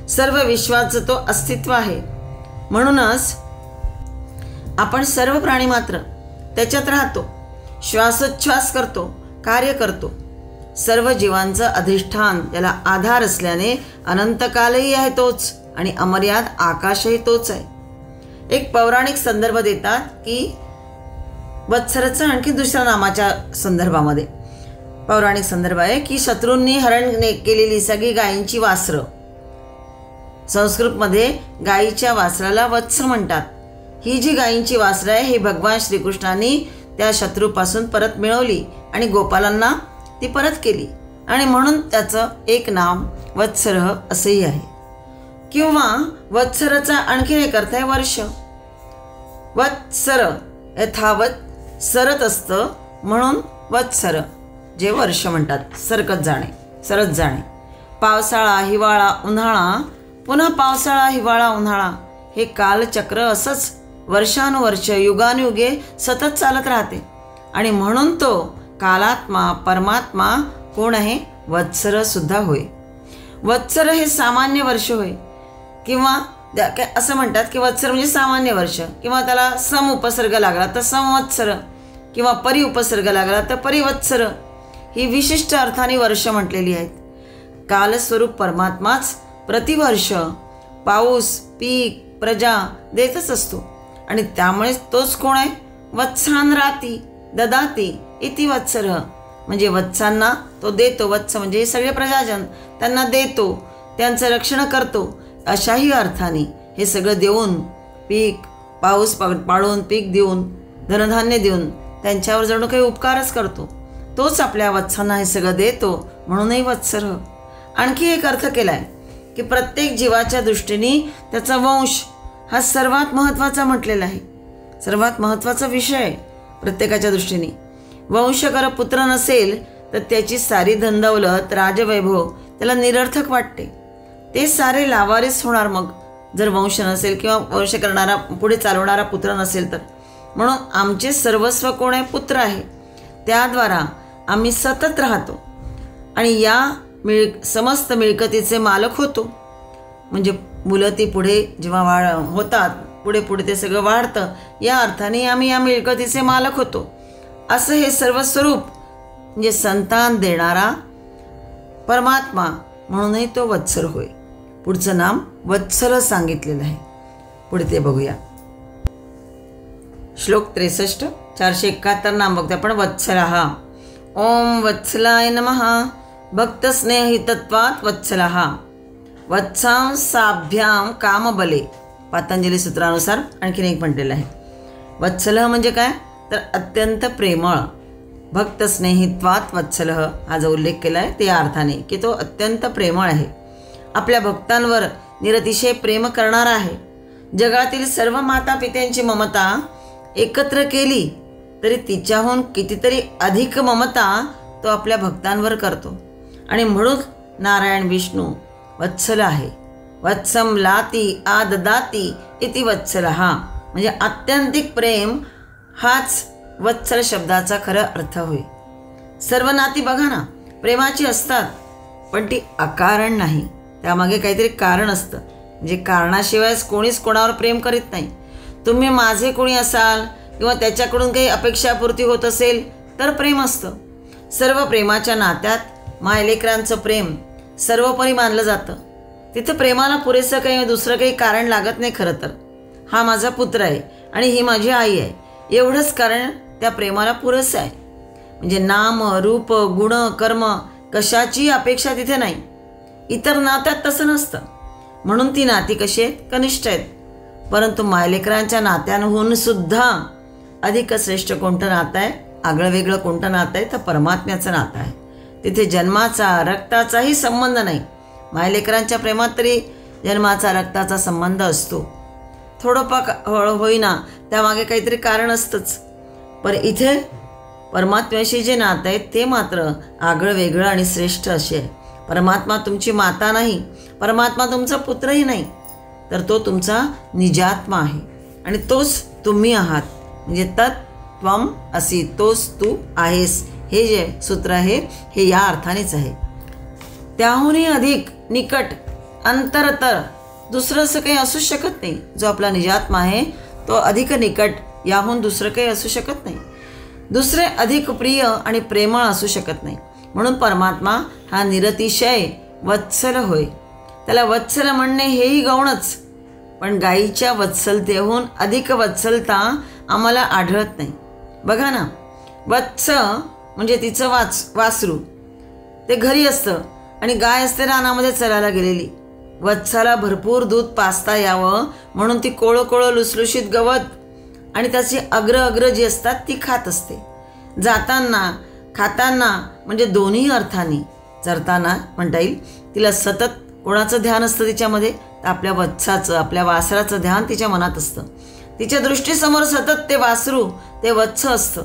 S1: सर्व विश्वाचं तो अस्तित्व आहे. म्हणूनच आपण सर्व प्राणी मात्र त्याच्यात राहतो, श्वासोच्छ्वास करतो, कार्य करतो. सर्व जीवांचं अधिष्ठान त्याला आधार असल्याने अनंतकालही आहे तोच आणि अमर्याद आकाशही तोच आहे. एक पौराणिक संदर्भ देतात की वत्सरचं आणखी दुसऱ्या नामाच्या संदर्भामध्ये पौराणिक संदर्भ आहे की शत्रूंनी हरण केलेली सगळी गायींची वासरं, संस्कृतमध्ये गायीच्या वासराला वत्स म्हणतात. ही जी गायींची वासरं आहे ही भगवान श्रीकृष्णांनी त्या शत्रूपासून परत मिळवली आणि गोपालांना ती परत केली, आणि म्हणून त्याचं एक नाम वत्सरः असंही आहे. किंवा वत्सरचा आणखीन एक अर्थ आहे वर्ष. वत्सर यथावत सरत असतं, म्हणून वत्सर जे वर्ष म्हणतात, सरकत जाणे, सरत जाणे. पावसाळा, हिवाळा, उन्हाळा, पुन्हा पावसाळा, हिवाळा, उन्हाळा हे कालचक्र असंच वर्षानुवर्ष युगानुयुगे सतत चालत राहते, आणि म्हणून तो कालात्मा परमात्मा कोण आहे? वत्सर सुद्धा होय. वत्सर हे सामान्य वर्ष होय, किंवा असं म्हणतात की वत्सर म्हणजे सामान्य वर्ष, किंवा त्याला सम उपसर्ग लागला तर संवत्सर, किंवा परि उपसर्ग लागला तर परिवत्सर, ही विशिष्ट अर्थाने वर्ष म्हटलेली आहेत. कालस्वरूप परमात्माच प्रतिवर्ष पाऊस, पीक, प्रजा देतच असतो, आणि त्यामुळे तोच कोण आहे? वत्सान राती ददाती इति वत्सर म्हणजे वत्सांना तो देतो. वत्स म्हणजे हे सगळे प्रजाजन, त्यांना देतो, त्यांचं रक्षण करतो, अशाही अर्थाने हे सगळं देऊन, पीक पाऊस पाडून, पीक देऊन, धनधान्य देऊन त्यांच्यावर जणू काही उपकारच करतो. तोच आपल्या वत्सांना हे सगळं देतो, म्हणूनही वत्सर. आणखी एक अर्थ केला आहे की प्रत्येक जीवाच्या दृष्टीने त्याचा वंश हा सर्वात महत्त्वाचा म्हटलेला आहे, सर्वात महत्त्वाचा विषय प्रत्येकाच्या दृष्टीने. वंशकर पुत्र नसेल तर त्याची सारी धनदौलत, राजवैभव त्याला निरर्थक वाटते, ते सारे लावारिस होणार मग जर वंश नसेल किंवा वंश करणारा, पुढे चालवणारा पुत्र नसेल तर. म्हणून आमचे सर्वस्व कोण आहे? पुत्र आहे. त्याद्वारा आम्ही सतत राहतो आणि या समस्त मिळकतीचे मालक होतो. म्हणजे मुलं ती पुढे जेव्हा होतात, पुढे पुढे ते सगळं वाढतं, या अर्थाने आम्ही या मिळकतीचे मालक होतो. असं हे सर्व स्वरूप म्हणजे संतान देणारा परमात्मा, म्हणूनही तो वत्सर होय. पुढचं नाम वत्सल सांगितलेलं आहे. पुढे ते बघूया. श्लोक 63 471 नाम बघतो आपण. वत्सलः. ओम वत्सलाय नमः. भक्तस्नेहितत्वात् वत्सलः. वत्सांसाभ्याम कामबले. पतंजली सूत्रानुसार आणखीन एक म्हटलेलं आहे. वत्सलः म्हणजे काय तर अत्यंत प्रेमळ. भक्तस्नेहित्वात् वत्सलः हा जो उल्लेख केला आहे ते या अर्थाने की तो अत्यंत प्रेमळ आहे, आपल्या भक्तांवर निरतिशय प्रेम करणारा आहे. जगातील सर्व माता पित्यांची ममता एकत्र केली तरी तिच्याहून कितीतरी अधिक ममता तो आपल्या भक्तांवर करतो. आणि म्हणून नारायण विष्णू वत्सल आहे. वत्सम लाती आददाती इति वत्सलः, म्हणजे आत्यंतिक प्रेम हाच वत्सल शब्दाचा खरा अर्थ होय. सर्व नाती बघा ना प्रेमाची असतात, पण ती अकारण नाही, त्यामागे काहीतरी कारण असतं. म्हणजे कारणाशिवाय कोणीच कोणावर प्रेम करीत नाही. तुम्ही माझे कोणी असाल किंवा त्याच्याकडून काही अपेक्षापूर्ती होत असेल तर प्रेम असतं. सर्व प्रेमाच्या नात्यात मायलेकरांचं प्रेम सर्वोपरी मानलं जातं. तिथं प्रेमाला पुरेसं काही दुसरं काही कारण लागत नाही. खरं तर हा माझा पुत्र आहे आणि ही माझी आई आहे, एवढंच कारण त्या प्रेमाला पुरेसं आहे. म्हणजे नाम रूप गुण कर्म कशाची अपेक्षा तिथे नाही. इतर नात्यात तसं नसतं. म्हणून ती नाती कशी आहेत, कनिष्ठ आहेत. परंतु मायलेकरांच्या नात्यांहून सुद्धा अधिक श्रेष्ठ कोणतं नातं आहे, आगळं वेगळं कोणतं नातं आहे, तर परमात्म्याचं नातं आहे. तिथे जन्माचा रक्ताचाही संबंध नाही. मायलेकरांच्या प्रेमात तरी जन्माचा रक्ताचा संबंध असतो. थोडंफार होईना त्यामागे काहीतरी कारण असतंच. पण इथे परमात्म्याशी जे नातं आहे ते मात्र आगळं वेगळं आणि श्रेष्ठ असे आहे. परमात्मा तुमची माता नाही, परमात्मा तुमचा पुत्रही नाही, तर तो तुमचा निजात्मा आहे आणि तोच तुम्ही आहात. म्हणजे तत्त्वम असी, तोच तू आहेस. हे जे सूत्र आहे हे या अर्थानेच आहे. त्याहूनही अधिक निकट अंतरतर दुसरं असं काही असू शकत नाही. जो आपला निजात्मा आहे तो अधिक निकट, याहून दुसरं काही असू शकत नाही. दुसरे अधिक प्रिय आणि प्रेमळ असू शकत नाही. म्हणून परमात्मा हा निरतिशय वत्सल होय. त्याला वत्सल म्हणणे हेही गौणच, पण गायीच्या वत्सलतेहून अधिक वत्सलता आम्हाला आढळत नाही. बघा ना, वत्स म्हणजे तिचं वासरू ते घरी असतं आणि गाय असते रानामध्ये चरायला गेलेली. वत्साला भरपूर दूध पाजता यावं म्हणून ती कोळं कोळं लुसलुशीत गवत आणि त्याची अग्र जी असतात ती खात असते. जाताना खाताना म्हणजे दोन्ही अर्थाने, चरताना म्हणता येईल, तिला सतत कोणाचं ध्यान असतं तिच्यामध्ये, तर आपल्या वत्साचं, आपल्या वासराचं ध्यान तिच्या मनात असतं. तिच्या दृष्टीसमोर सतत ते वासरू, ते वत्स असतं.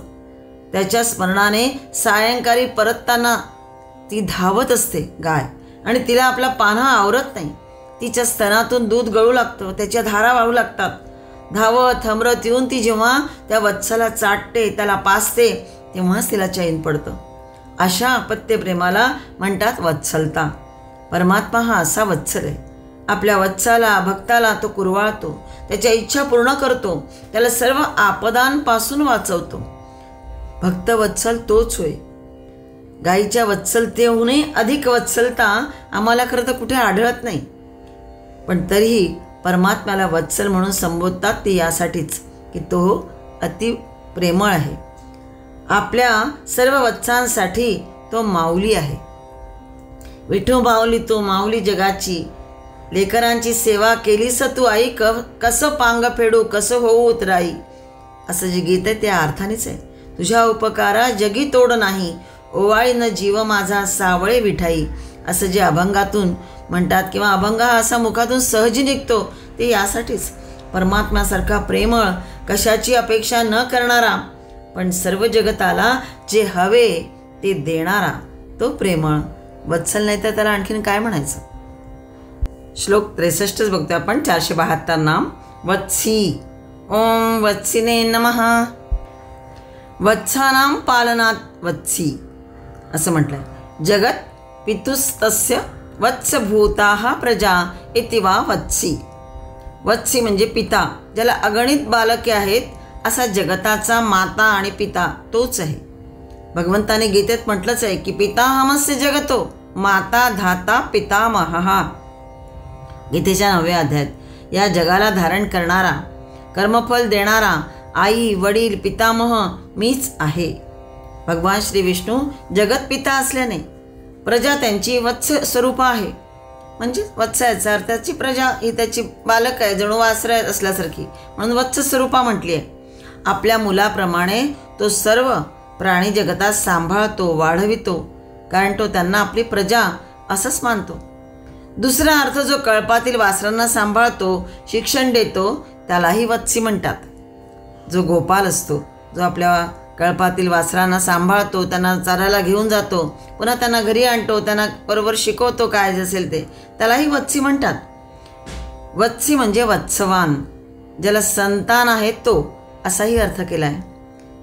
S1: त्याच्या स्मरणाने सायंकाळी परतताना ती धावत असते गाय, आणि तिला आपला पान्हा आवरत नाही. तिच्या स्तनातून दूध गळू लागतं, त्याच्या धारा वाहू लागतात. धावत हमरत येऊन ती जेव्हा त्या वत्साला चाटते, त्याला पाजते, तेव्हाच तिला चैन पडतं. अशा अपत्य प्रेमाला म्हणतात वत्सलता. परमात्मा हा असा वत्सल आहे. आपल्या वत्साला, भक्ताला तो कुरवाळतो, त्याच्या इच्छा पूर्ण करतो, त्याला सर्व आपदांपासून वाचवतो. भक्त वत्सल तोच होय. गायीच्या वत्सलतेहूनही अधिक वत्सलता आम्हाला खरं तर कुठे आढळत नाही. पण तरीही परमात्म्याला वत्सल म्हणून संबोधतात ते यासाठीच की तो अति प्रेमळ आहे. आपल्या सर्व वत्सांसाठी तो माऊली आहे. विठू माऊली तो माऊली जगाची, लेकरांची सेवा केलीस तू आई, कसं पांग फेडू कसं होऊ उतराई. असं जे गीत आहे त्या अर्थानेच आहे. तुझ्या उपकारा जगी तोड नाही, ओवाळीनं जीव माझा सावळे विठाई. असं जे अभंगातून म्हणतात किंवा अभंग हा असा मुखातून सहजी निघतो ते यासाठीच. परमात्म्यासारखा प्रेमळ, कशाची अपेक्षा न करणारा, पण सर्व जगताला जे हवे ते देणारा तो प्रेमळ वत्सल. नाही तर त्याला आणखीन काय म्हणायचं. श्लोक 63 बघतो आपण. 472 नाम. वत्सी. ओम वत्सिने नमः. वत्सानां पालनात वत्सी असं म्हटलंय. जगत पितुस्तस्य वत्सभूताः प्रजा इति वा वत्सी. वत्सी म्हणजे पिता, ज्याला अगणित बालके आहेत असा जगताचा माता आणि पिता तोच आहे. भगवंताने गीतेत म्हटलंच आहे की पिताहमस्य जगतो माता धाता पितामहः. गीतेच्या 9व्या अध्यायात या जगाला धारण करणारा, कर्मफल देणारा आई वडील पितामह मीच आहे. भगवान श्री विष्णू जगत पिता असल्याने प्रजा त्यांची वत्स स्वरूप आहे. म्हणजे वत्स याचा अर्थ त्याची प्रजा ही त्याची बालक आहे, जणू आश्रय असल्यासारखी, म्हणून वत्स स्वरूपा म्हटली आहे. आपल्या मुलाप्रमाणे तो सर्व प्राणी जगतात सांभाळतो, वाढवितो, कारण तो त्यांना आपली प्रजा असंच मानतो. दुसरा अर्थ जो कळपातील वासरांना सांभाळतो, शिक्षण देतो, त्यालाही वत्सी म्हणतात. जो गोपाल असतो, जो आपल्या कळपातील वासरांना सांभाळतो, त्यांना चारायला घेऊन जातो, पुन्हा त्यांना घरी आणतो, त्यांना बरोबर शिकवतो काय असेल ते, त्यालाही वत्सी म्हणतात. वत्सी म्हणजे वत्सवान, ज्याला संतान आहे तो, असाही अर्थ केला आहे.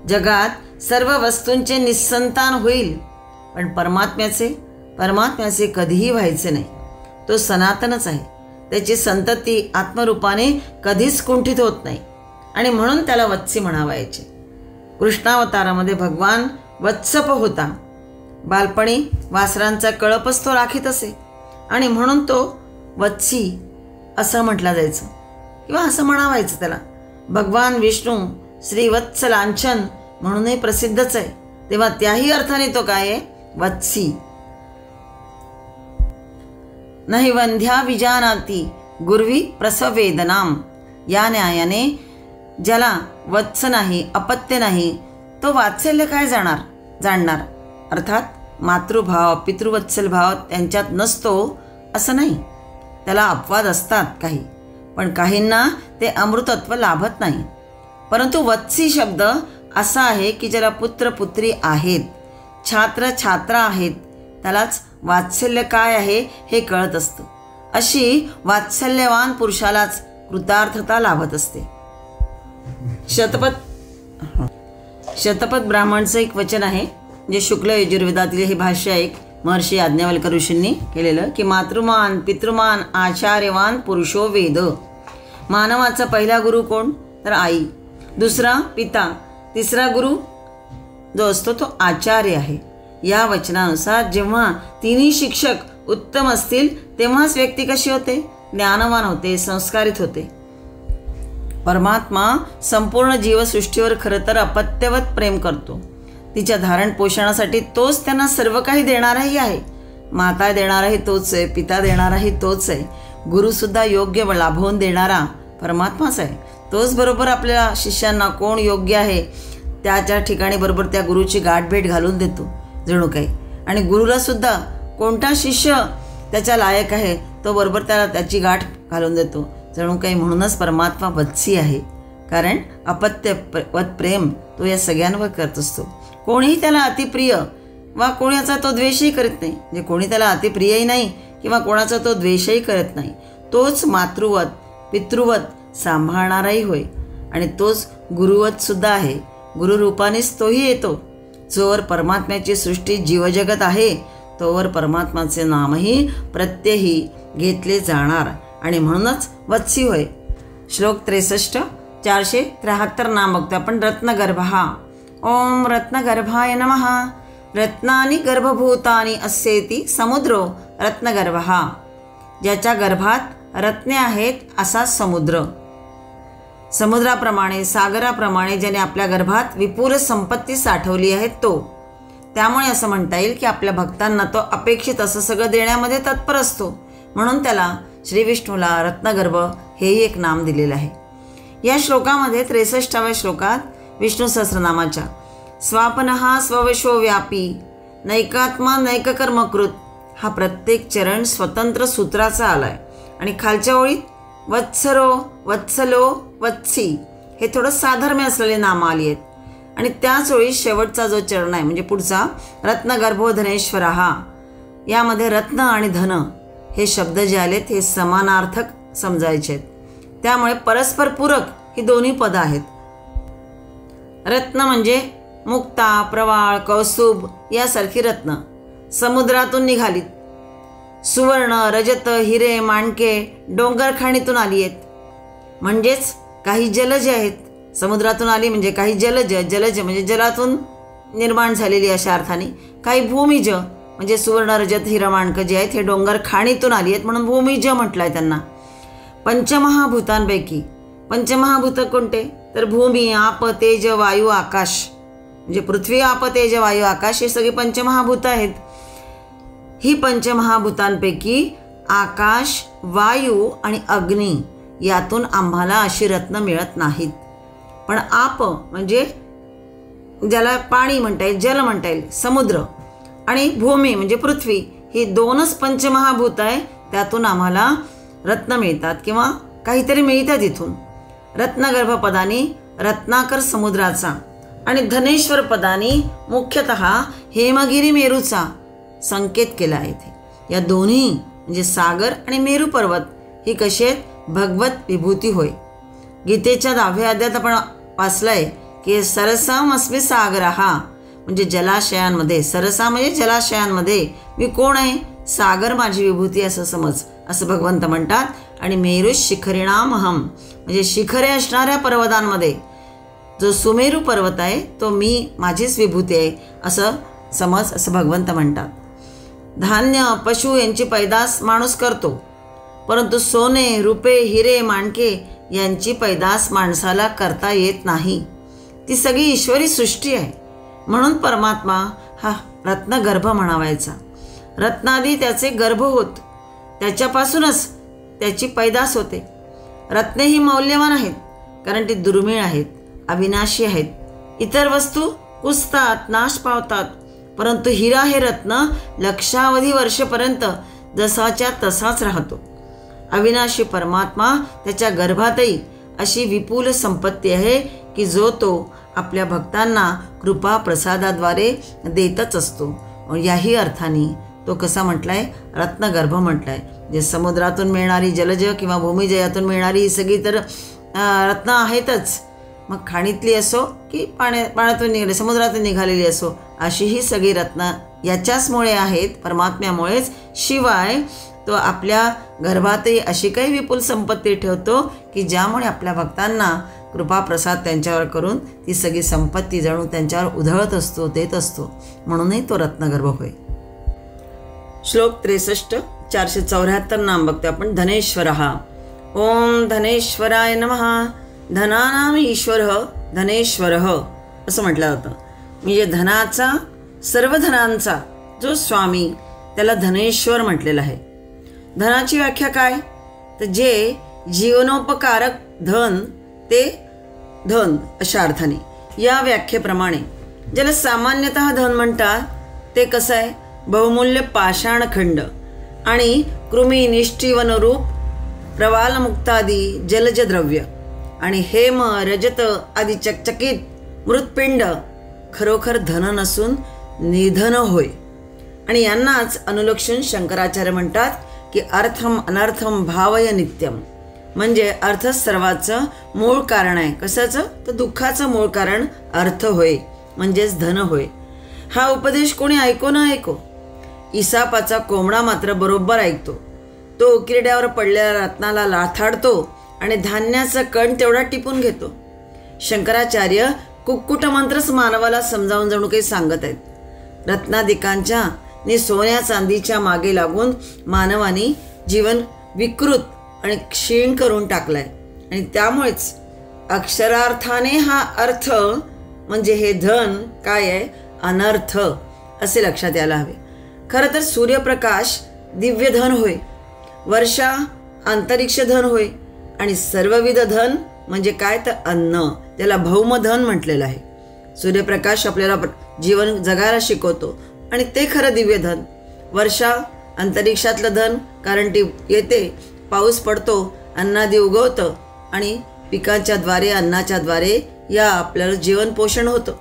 S1: जगात सर्व वस्तूंचे निस्संतान होईल, पण परमात्म्याचे कधीही व्हायचे नाही. तो सनातनच आहे. त्याची संतती आत्मरूपाने कधीच कुंठित होत नाही आणि म्हणून त्याला वत्सी म्हणावायचे. कृष्णावतारामध्ये भगवान वत्सप होता. बालपणी वासरांचा कळपच तो राखीत असे आणि म्हणून तो वत्सी असं म्हटलं जायचं किंवा असं म्हणावायचं त्याला. भगवान विष्णू श्रीवत्स लांछन म्हणूनही प्रसिद्धच आहे. तेव्हा त्याही अर्थाने तो काय आहे, वत्सी. नहि वंध्या विजानाती गुर्वी प्रसवेदनाम. या न्यायाने ज्याला वत्स नाही, अपत्य नाही, तो वात्सल्य काय जाणणार. अर्थात मातृभाव पितृवत्सल भाव त्यांच्यात नसतो असं नाही. त्याला अपवाद असतात काही, पण काहींना ते अमृतत्व लाभत नाही. परंतु वत्सी शब्द असा आहे की ज्याला पुत्र पुत्री आहेत, छात्र छात्रा आहेत, त्यालाच वात्सल्य काय आहे हे कळत असतं. अशी वात्सल्यवान पुरुषालाच कृतार्थता लाभत असते. शतपथ ब्राह्मणचं एक वचन आहे, जे शुक्ल यजुर्वेदातले हे भाष्य आहे, महर्षी याज्ञवल्क्य ऋषींनी केलेलं, की मातृमान पितृमान आचार्यवान पुरुषो वेद. मानवाचा पहिला गुरु कोण, तर आई, दुसरा पिता, तिसरा गुरु जो असतो तो आचार्य आहे. या वचनानुसार जेव्हा तिन्ही शिक्षक उत्तम असतील तेव्हाच व्यक्ती कशी होते, ज्ञानवान होते, संस्कारित होते. परमात्मा संपूर्ण जीवसृष्टीवर खरं तर अपत्यवत प्रेम करतो. तिच्या धारण पोषणासाठी तोच त्यांना सर्व काही देणाराही आहे. माता देणाराही तोच आहे, पिता देणाराही तोच आहे, गुरुसुद्धा योग्य लाभवून देणारा परमात्माच आहे. तोच बरोबर आपल्या शिष्यांना कोण योग्य आहे त्याच्या ठिकाणी बरोबर त्या गुरुची गाठभेट घालून देतो जणू काही. आणि गुरुलासुद्धा कोणता शिष्य त्याच्या लायक आहे तो बरोबर त्याला त्याची गाठ घालून देतो जणू काही. म्हणूनच परमात्मा वत्सी आहे, कारण अपत्यवत प्रेम तो या सगळ्यांवर करत असतो. कोणीही त्याला अतिप्रिय वा कोणाचा तो द्वेषही करत नाही. म्हणजे कोणी त्याला अतिप्रियही नाही किंवा कोणाचा तो द्वेषही करत नाही. तोच मातृवत पितृवत सांभाळणाराही होय आणि तोच गुरुवत सुद्धा आहे. गुरुरूपानेच तोही येतो. जोवर परमात्म्याची सृष्टी जीवजगत आहे तोवर परमात्माचे नामही प्रत्यही घेतले जाणार आणि म्हणूनच वत्सी होय. श्लोक 63 473 नाम बघतो आपण. रत्नगर्भः. ओम रत्नगर्भाय नमः. रत्नानि गर्भभूतानि अस्येति समुद्रो रत्नगर्भः. ज्याच्या गर्भात रत्ने आहेत असा समुद्र. समुद्राप्रमाणे सागराप्रमाणे ज्याने आपल्या गर्भात विपुल संपत्ती साठवली आहे तो. त्यामुळे असं म्हणता येईल की आपल्या भक्तांना तो अपेक्षित असं सगळं देण्यामध्ये तत्पर असतो. म्हणून त्याला श्री विष्णूला रत्नगर्भ हेही एक नाम दिलेलं आहे. या श्लोकामध्ये 63व्या श्लोकात विष्णू सहस्रनामाच्या स्वापनः स्ववशो व्यापी नैकात्मा नैककर्मकृत हा प्रत्येक चरण स्वतंत्र सूत्राचा आलाय. आणि खालच्या ओळीत वत्सरो वत्सलो वत्सी हे थोडं साधर्म्य असलेले नामं आली आहेत. आणि त्याच ओळीत शेवटचा जो चरण आहे म्हणजे पुढचा रत्नगर्भो धनेश्वरः, यामध्ये रत्न आणि धन हे शब्द जे आलेत हे समानार्थक समजायचे आहेत. त्यामुळे परस्पर पूरक ही दोन्ही पदं आहेत. रत्न म्हणजे मुक्ता प्रवाळ कौस्तुभ यासारखी रत्न समुद्रातून निघालीत. सुवर्ण रजत हिरे माणके डोंगर खाणीतून आली आहेत. म्हणजेच काही जलज आहेत, समुद्रातून आली म्हणजे काही जलज म्हणजे जलातून निर्माण झालेली अशा अर्थाने. काही भूमिज म्हणजे सुवर्ण रजत हिरमाणकं जे आहेत हे डोंगर खाणीतून आली आहेत म्हणून भूमिज म्हटलं आहे त्यांना. पंचमहाभूतांपैकी पंचमहाभूत कोणते तर भूमी आप तेज वायू आकाश म्हणजे पृथ्वी आप तेज वायू आकाश हे सगळे पंचमहाभूत आहेत. ही पंचमहाभूतांपैकी आकाश वायू आणि अग्नी यातून आम्हाला अशी रत्न मिळत नाहीत. पण आप म्हणजे ज्याला पाणी म्हणता येईल जल म्हणता येईल समुद्र आणि भूमी म्हणजे पृथ्वी ही दोनच पंचमहाभूत आहे. त्यातून आम्हाला रत्न मिळतात किंवा काहीतरी मिळतात इथून. रत्नगर्भ पदाने रत्नाकर समुद्राचा आणि धनेश्वर पदानी मुख्यतः हेमगिरी मेरूचा संकेत केला आहे इथे. या दोन्ही म्हणजे सागर आणि मेरू पर्वत ही कशी आहेत? भगवत विभूती होय. गीतेच्या 10व्या अध्यायात आपण वाचलंय की सरसाम अस्मि सागरहा, म्हणजे जलाशयांमध्ये, सरसा म्हणजे जलाशयांमध्ये मी कोण आहे? सागर माझी विभूती असं समज, असं भगवंत म्हणतात. आणि मेरू शिखरिणामहम, म्हणजे शिखरे असणाऱ्या पर्वतांमध्ये जो सुमेरू पर्वत आहे तो मी, माझीच विभूती आहे असं समज, असं भगवंत म्हणतात. धान्य पशु यांची पैदास माणूस करतो, परंतु सोने रुपे हिरे माणके यांची पैदास माणसाला करता येत नाही. ती सगळी ईश्वरी सृष्टी आहे. म्हणून परमात्मा हा रत्नगर्भ म्हणावायचा. रत्नादी त्याचे गर्भ होत, त्याच्यापासूनच त्याची पैदास होते. रत्ने ही मौल्यवान आहेत कारण ती दुर्मिळ आहेत, अविनाशी आहेत. इतर वस्तू कुजतात, नाश पावतात, परंतु हिरा हे रत्न लक्षावधी वर्षेपर्यंत जसाच्या तसाच राहतो. अविनाशी परमात्मा त्याच्या गर्भातही अशी विपुल संपत्ती आहे की जो तो आपल्या भक्तांना कृपा प्रसादाद्वारे देतच असतो. याही अर्थाने तो कसा म्हटलाय? रत्नगर्भ म्हटलाय. जे समुद्रातून मिळणारी जलज किंवा भूमिजयातून मिळणारी ही सगळी तर रत्न आहेतच, मग खाणीतली असो की पाण्यातून निघाली, समुद्रातून निघालेली असो, अशी ही सगळी रत्न याच्याचमुळे आहेत, परमात्म्यामुळेच. शिवाय तो आपल्या गर्भातही अशी काही विपुल संपत्ती ठेवतो की ज्यामुळे आपल्या भक्तांना कृपाप्रसाद त्यांच्यावर करून ती सगळी संपत्ती जणू त्यांच्यावर उधळत असतो, देत असतो. म्हणूनही तो रत्नगर्भ होय. श्लोक 63, 474 नाम बघतो आपण. धनेश्वरः. ओम धनेश्वराय नमः. धनानाम ईश्वर धनेश्वरः असं म्हटलं जातं. म्हणजे धनाचा, सर्व धनांचा जो स्वामी त्याला धनेश्वर म्हटलेलं आहे. धनाची व्याख्या काय? तर जे जीवनोपकारक धन ते धन अशा अर्थाने. या व्याख्येप्रमाणे ज्याला सामान्यतः धन म्हणतात ते कसं आहे? बहुमूल्य पाषाणखंड आणि कृमी निष्ठीवनरूप प्रवालमुक्तादी जलज द्रव्य आणि हेम रजत आदी चकचकीत मृत्पिंड खरोखर धन नसून निधन होय. आणि यांनाच अनुलक्षून शंकराचार्य म्हणतात की अर्थम अनर्थम भावय नित्यम, म्हणजे अर्थ सर्वाचं मूळ कारण आहे. कशाचं? तर दुःखाचं मूळ कारण अर्थ होय, म्हणजेच धन होय. हा उपदेश कोणी ऐको न ऐको, इसापाचा कोंबडा मात्र बरोबर ऐकतो. तो उकिरड्यावर पडलेल्या रत्नाला लाथाडतो आणि धान्याचा कण तेवढा टिपून घेतो. शंकराचार्य कुक्कुट मंत्रच मानवाला समजावून जणू काही सांगत आहेत. रत्नादिकांच्या नि सोन्या चांदीच्या मागे लागून मानवाने जीवन विकृत आणि क्षीण करून टाकलाय. आणि त्यामुळेच अक्षरार्थाने हा अर्थ म्हणजे हे धन काय आहे? अनर्थ असे लक्षात यायला हवे. खरं तर सूर्यप्रकाश दिव्य धन होय, वर्षा अंतरिक्ष धन होय, आणि सर्वविध धन म्हणजे काय? तर अन्न, त्याला भौमधन म्हटलेलं आहे. सूर्यप्रकाश आपल्याला जीवन जगायला शिकवतो आणि ते खरं दिव्य धन. वर्षा अंतरिक्षातलं धन, कारण ती येते, पाऊस पडतो, अन्नादी उगवतं आणि पिकांच्या द्वारे, अन्नाच्या द्वारे या आपल्याला जीवन पोषण होतं.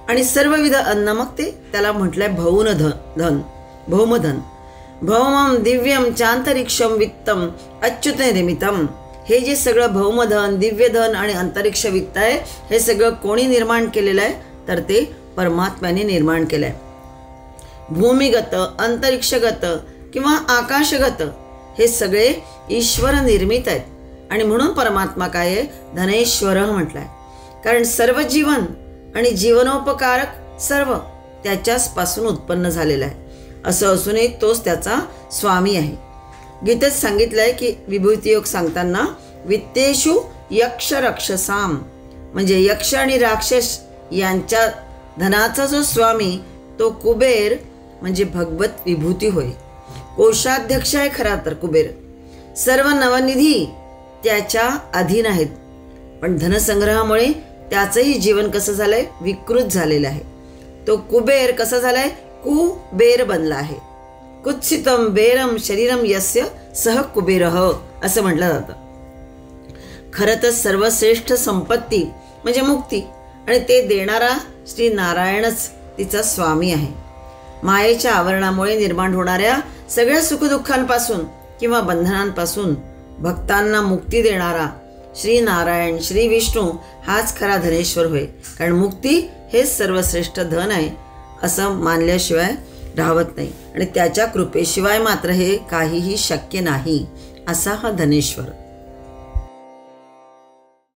S1: आणि सर्वविध अन्न मग ते त्याला म्हटलंय धन, भौमधन. भौमम दिव्यम चांतरिक्षम वित्तम अच्युत निर्मितम. हे जे सगळं भौमधन, दिव्यधन आणि अंतरिक्ष वित्त आहे, हे सगळं कोणी निर्माण केलेलं आहे? तर ते परमात्म्याने निर्माण केलं आहे. भूमिगत, अंतरिक्षगत किंवा आकाशगत हे सगळे ईश्वर निर्मित आहेत. आणि म्हणून परमात्मा काय आहे? धनेश्वर म्हटलाय. कारण सर्व जीवन आणि जीवनोपकारक सर्व त्याच्याच पासून उत्पन्न झालेला आहे. असं असूनही तोच त्याचा स्वामी आहे. गीतेत सांगितलंय की विभूती योग सांगताना वित्तेषु यक्ष रक्षसाम, म्हणजे यक्ष आणि राक्षस यांच्या धनाचा जो स्वामी तो कुबेर म्हणजे भगवत विभूती होय. कोशाध्यक्ष आहे खरा तर कुबेर. सर्व नवनिधी त्याच्या अधीन आहेत. पण धनसंग्रहामुळे त्याचंही जीवन कसं झालंय? विकृत झालेलं आहे. तो कुबेर कसा झालाय? कुबेर बनला आहे. कुत्सितम बेरम शरीरम यस्य सह कुबेरः असं म्हटलं जातं. खरं तर सर्वश्रेष्ठ संपत्ती म्हणजे मुक्ती आणि ते देणारा श्री नारायणच तिचा स्वामी आहे. मायेच्या आवरणामुळे निर्माण होणाऱ्या सगळ्या सुखदुःखांपासून किंवा बंधनांपासून भक्तांना मुक्ती देणारा श्री नारायण श्री विष्णू हाच खरा धनेश्वर होय. कारण मुक्ती हेच सर्वश्रेष्ठ धन आहे असं मानल्याशिवाय राहत नाही आणि त्याच्या कृपेशिवाय मात्र हे काहीही शक्य नाही असा हा धनेश्वर.